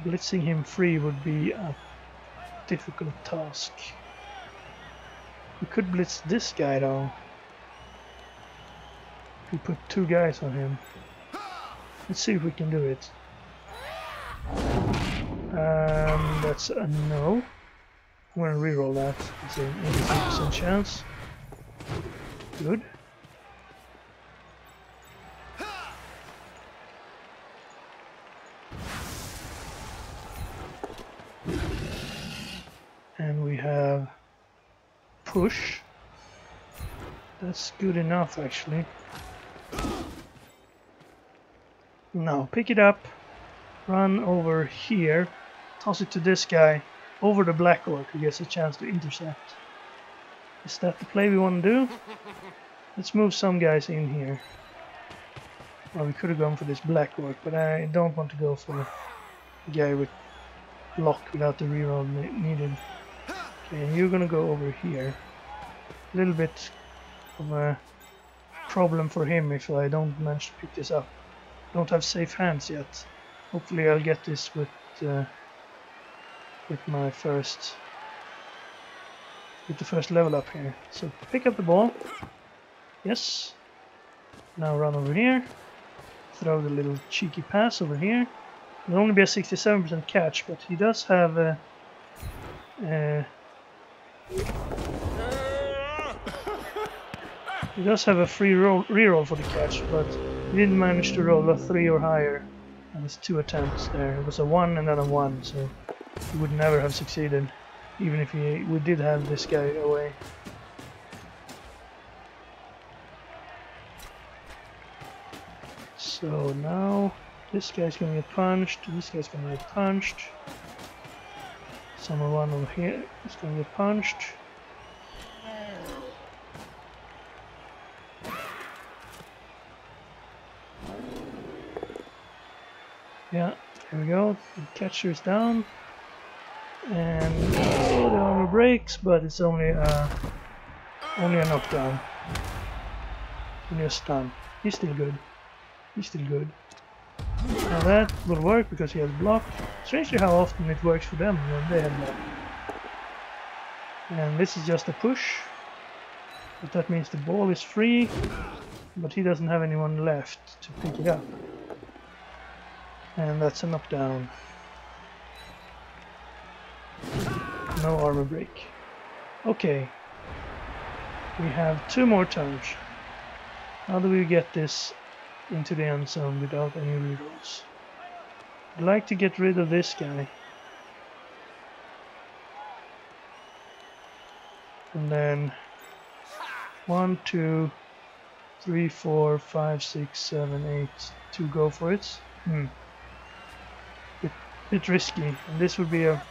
blitzing him free would be a difficult task. We could blitz this guy though. We put two guys on him. Let's see if we can do it. That's a no. I'm gonna reroll that. It's an 83% chance. Good. And we have push. That's good enough actually. Now pick it up, run over here, toss it to this guy, over the black orc who gets a chance to intercept. Is that the play we want to do? Let's move some guys in here. Well, we could have gone for this black orc, but I don't want to go for the guy with block without the reroll needed. Okay, and you're gonna go over here. A little bit of a problem for him if I don't manage to pick this up. Don't have safe hands yet. Hopefully I'll get this with my first the first level up here. So pick up the ball. Yes. Now run over here. Throw the little cheeky pass over here. It'll only be a 67% catch, but he does have a free reroll for the catch, but he didn't manage to roll a 3 or higher on his 2 attempts there. It was a 1 and then a 1, so he would never have succeeded, even if we did have this guy away. So now this guy's gonna get punched, this guy's gonna get punched. Someone over here is gonna get punched. Yeah, here we go. The catcher is down. And the armor breaks, but it's only a knockdown. Only a stun. He's still good. He's still good. Now that will work because he has blocked. Strangely how often it works for them when they have blocked. And this is just a push. But that means the ball is free, but he doesn't have anyone left to pick it up. And that's a knockdown. No armor break. Okay. We have 2 more turns. How do we get this into the end zone without any rerolls? I'd like to get rid of this guy. And then 1, 2, 3, 4, 5, 6, 7, 8 to go for it. Bit risky, and this would be a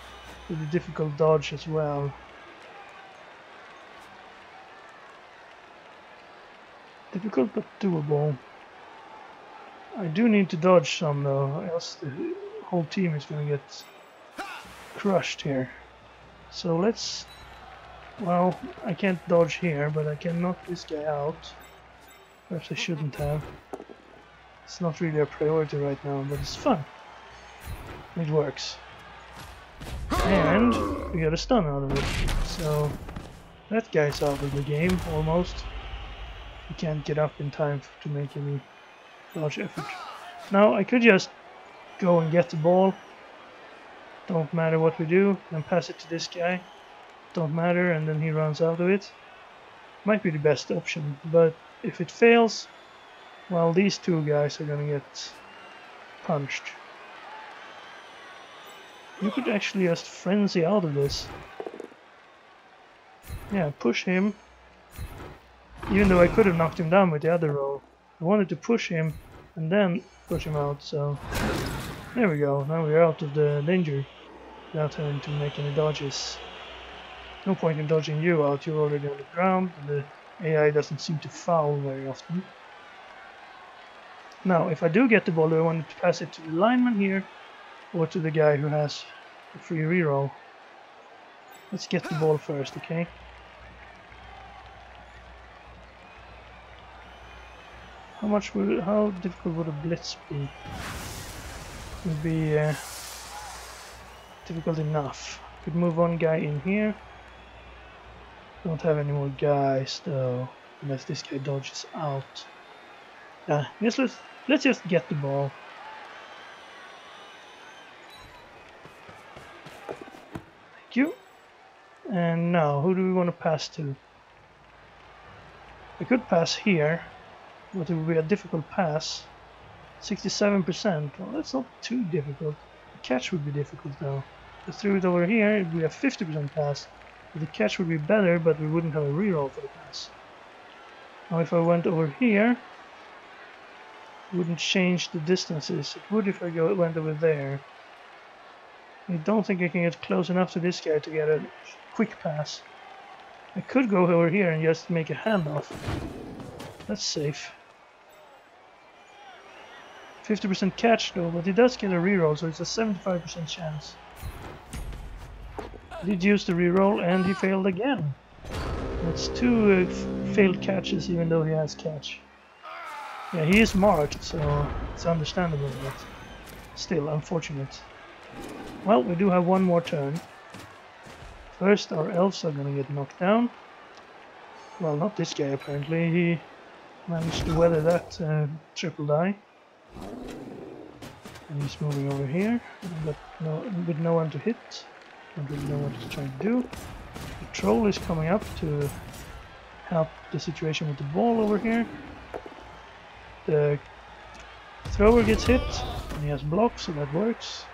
really difficult dodge as well. Difficult but doable. I do need to dodge some though, else the whole team is going to get crushed here. So let's... well, I can't dodge here, but I can knock this guy out. Perhaps I shouldn't have. It's not really a priority right now, but it's fun. It works. And we got a stun out of it. So that guy's out of the game, almost. He can't get up in time to make any large effort. Now I could just go and get the ball. Don't matter what we do. Then pass it to this guy. Don't matter, and then he runs out of it. Might be the best option, but if it fails, well, these two guys are gonna get punched. You could actually just frenzy out of this. Yeah, push him. Even though I could have knocked him down with the other roll. I wanted to push him and then push him out, so there we go. Now we're out of the danger without having to make any dodges. No point in dodging you out, you're already on the ground, and the AI doesn't seem to foul very often. Now, if I do get the ball, do I want to pass it to the lineman here, or to the guy who has a free reroll? Let's get the ball first, okay? How difficult would a blitz be? It would be difficult enough. Could move one guy in here. Don't have any more guys though, unless this guy dodges out. Yes, let's just get the ball. Thank you. And now, who do we want to pass to? I could pass here, but it would be a difficult pass. 67%. Well, that's not too difficult. The catch would be difficult though. If I threw it over here, it would be a 50% pass. The catch would be better, but we wouldn't have a reroll for the pass. Now if I went over here, it wouldn't change the distances. It would if I went over there. I don't think I can get close enough to this guy to get a quick pass. I could go over here and just make a handoff. That's safe. 50% catch though, but he does get a reroll, so it's a 75% chance. He did use the reroll and he failed again. That's two failed catches even though he has catch. Yeah, he is marked, so it's understandable, but still unfortunate. Well, we do have one more turn. First, our elves are gonna get knocked down. Well, not this guy apparently. He managed to weather that triple die. And he's moving over here, but with no one to hit. Don't really know what he's trying to do. The troll is coming up to help the situation with the ball over here. The thrower gets hit, and he has blocked, so that works.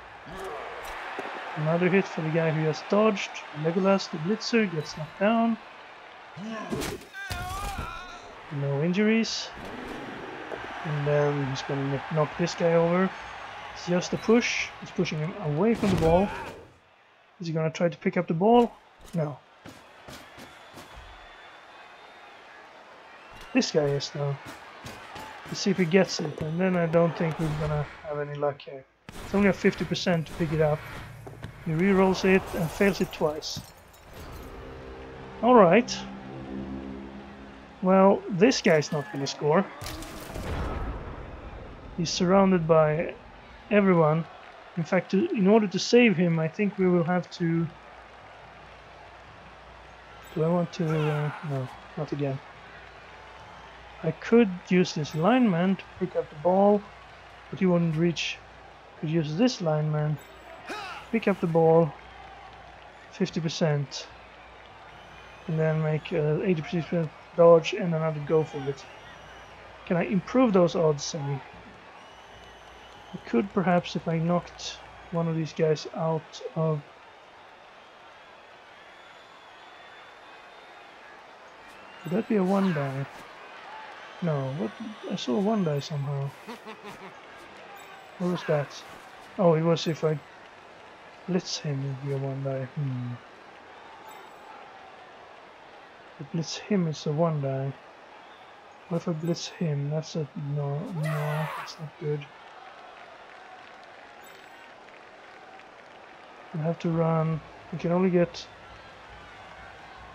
Another hit for the guy who has dodged. Legolas, the blitzer, gets knocked down. No injuries. And then he's going to knock this guy over. It's just a push. He's pushing him away from the ball. Is he going to try to pick up the ball? No. This guy is though. Let's see if he gets it, and then I don't think we're going to have any luck here. It's only a 50% to pick it up. He rerolls it and fails it twice. Alright. Well, this guy's not going to score. He's surrounded by everyone. In fact, in order to save him, I think we will have to... Do I want to... no, not again. I could use this lineman to pick up the ball, but he wouldn't reach. Could use this lineman, pick up the ball, 50%, and then make 80% dodge and another go for it. Can I improve those odds any? I could perhaps if I knocked one of these guys out of... Would that be a one die? No, what? I saw a one die somehow. What was that? Oh, it was if I blitz him, it would be a one die. If I blitz him, it's a one die. What if I blitz him? That's a... no, that's not good. I have to run. We can only get...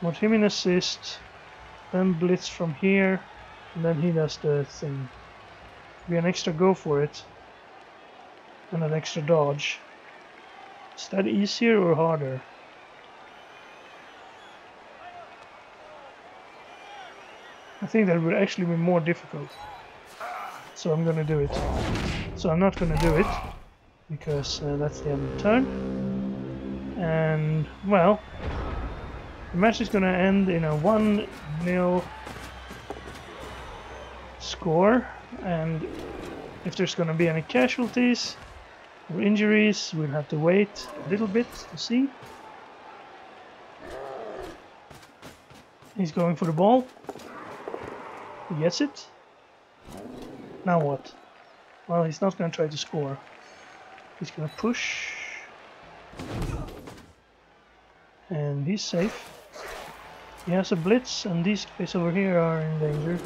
want him in assist, then blitz from here, and then he does the thing. Be an extra go for it, and an extra dodge. Is that easier or harder? I think that would actually be more difficult. So I'm gonna do it. So I'm not gonna do it. because that's the end of the turn. And well, the match is gonna end in a 1-0 score, and if there's gonna be any casualties or injuries, we'll have to wait a little bit to see. He's going for the ball. He gets it. Now what? Well, he's not gonna try to score. He's gonna push. And he's safe. He has a blitz, and these guys over here are in danger.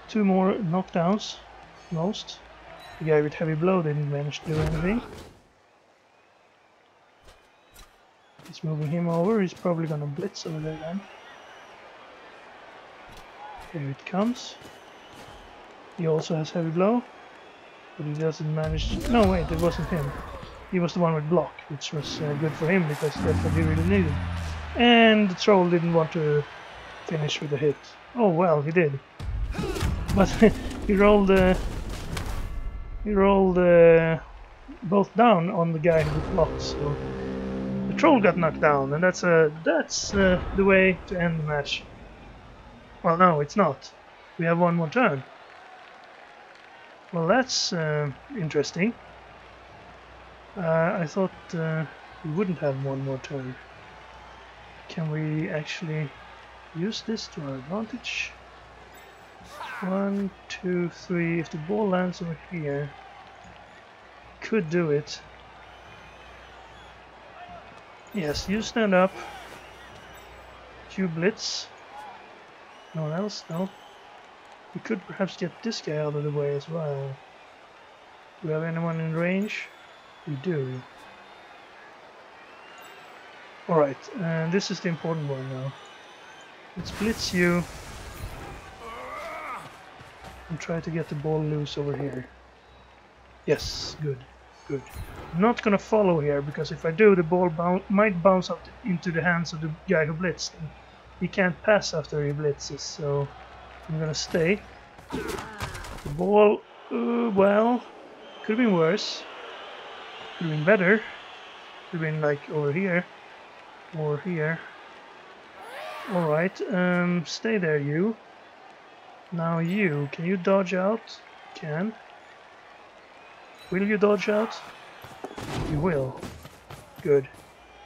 2 more knockdowns, most. The guy with heavy blow didn't manage to do anything. He's moving him over. He's probably gonna blitz over there then. Here it comes. He also has heavy blow, but he doesn't manage to... No, wait, it wasn't him. He was the one with block, which was good for him because that's what he really needed. And the troll didn't want to finish with a hit. Oh well, he did. But he rolled both down on the guy who blocked, so the troll got knocked down, and that's the way to end the match. Well, no, it's not. We have 1 more turn. Well, that's interesting. I thought we wouldn't have 1 more turn. Can we actually use this to our advantage? 1, 2, 3. If the ball lands over here, could do it. Yes, you stand up. You blitz. No one else? No. We could perhaps get this guy out of the way as well. Do we have anyone in range? We do. Alright, and this is the important one now. Let's blitz you and try to get the ball loose over here. Yes, good, good. I'm not gonna follow here, because if I do, the ball might bounce up into the hands of the guy who blitzed. And he can't pass after he blitzes, so I'm gonna stay. The ball, well, could have been worse. Could have been better. Could have been like over here. Or here. Alright, stay there, you. Now you, can you dodge out? Can. Will you dodge out? You will. Good.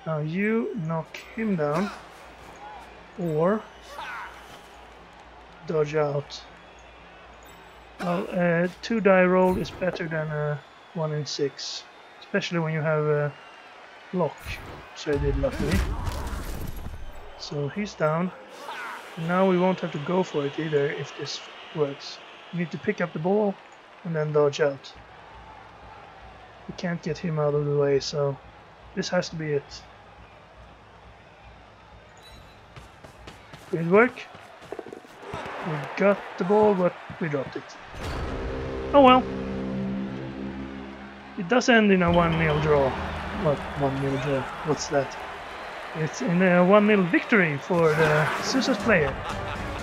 Now you knock him down. Or dodge out. Well, 2-die roll is better than a 1 in 6. Especially when you have a lock. So I did, luckily. So he's down. And now we won't have to go for it either if this works. We need to pick up the ball and then dodge out. We can't get him out of the way, so this has to be it. Did it work? We got the ball, but we dropped it. Oh well. It does end in a 1-0 draw. What 1-0 draw? What's that? It's in a 1-0 victory for the Zoosa's player.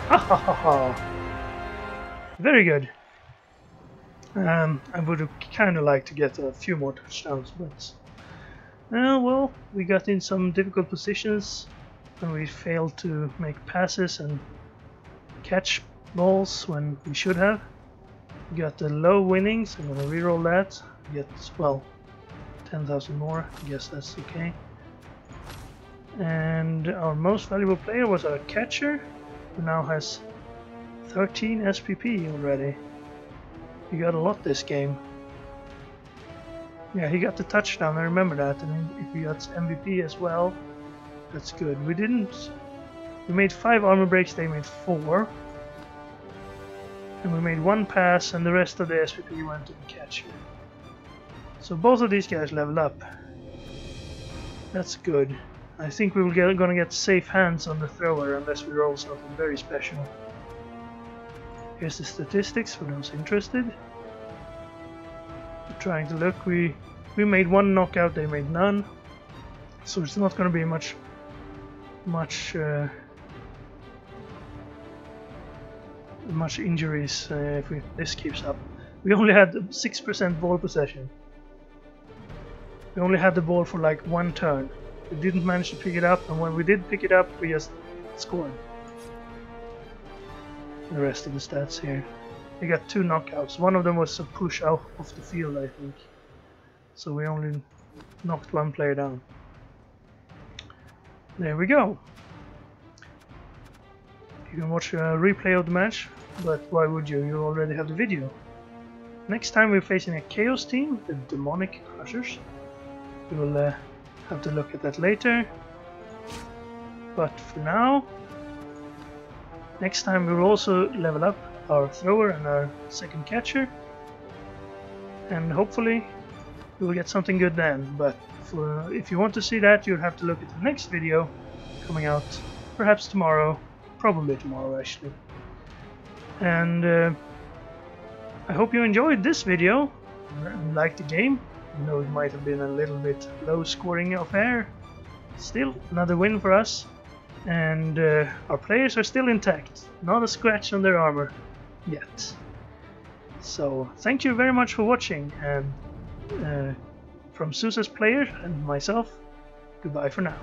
Ha ha ha ha! Very good. I would have kind of liked to get a few more touchdowns, but well, we got in some difficult positions and we failed to make passes and catch balls when we should have. We got the low winnings. I'm gonna reroll that. Get, well, 10,000 more. I guess that's okay. And our most valuable player was our catcher, who now has 13 SPP already. He got a lot this game. Yeah, he got the touchdown, I remember that, and if he got MVP as well, that's good. We made 5 armor breaks, they made 4. And we made 1 pass, and the rest of the SPP went to the catcher. So both of these guys leveled up. That's good. I think we will gonna get safe hands on the thrower unless we roll something very special. Here's the statistics for those interested. We're trying to look. We made 1 knockout, they made none. So it's not gonna be much injuries if this keeps up. We only had 6% ball possession. We only had the ball for like one turn. We didn't manage to pick it up, and when we did pick it up, we just scored. The rest of the stats here. We got 2 knockouts. One of them was a push out off the field, I think. So we only knocked 1 player down. There we go. You can watch a replay of the match, but why would you? You already have the video. Next time we're facing a Chaos team, the Demonic Crushers. We will have to look at that later. But for now, next time we will also level up our thrower and our second catcher. And hopefully we will get something good then. But if you want to see that, you'll have to look at the next video coming out perhaps tomorrow. Probably tomorrow actually. And I hope you enjoyed this video and liked the game. I know it might have been a little bit low scoring affair. Still another win for us. And our players are still intact. Not a scratch on their armor yet. So thank you very much for watching, and from Zoosa's player and myself, goodbye for now.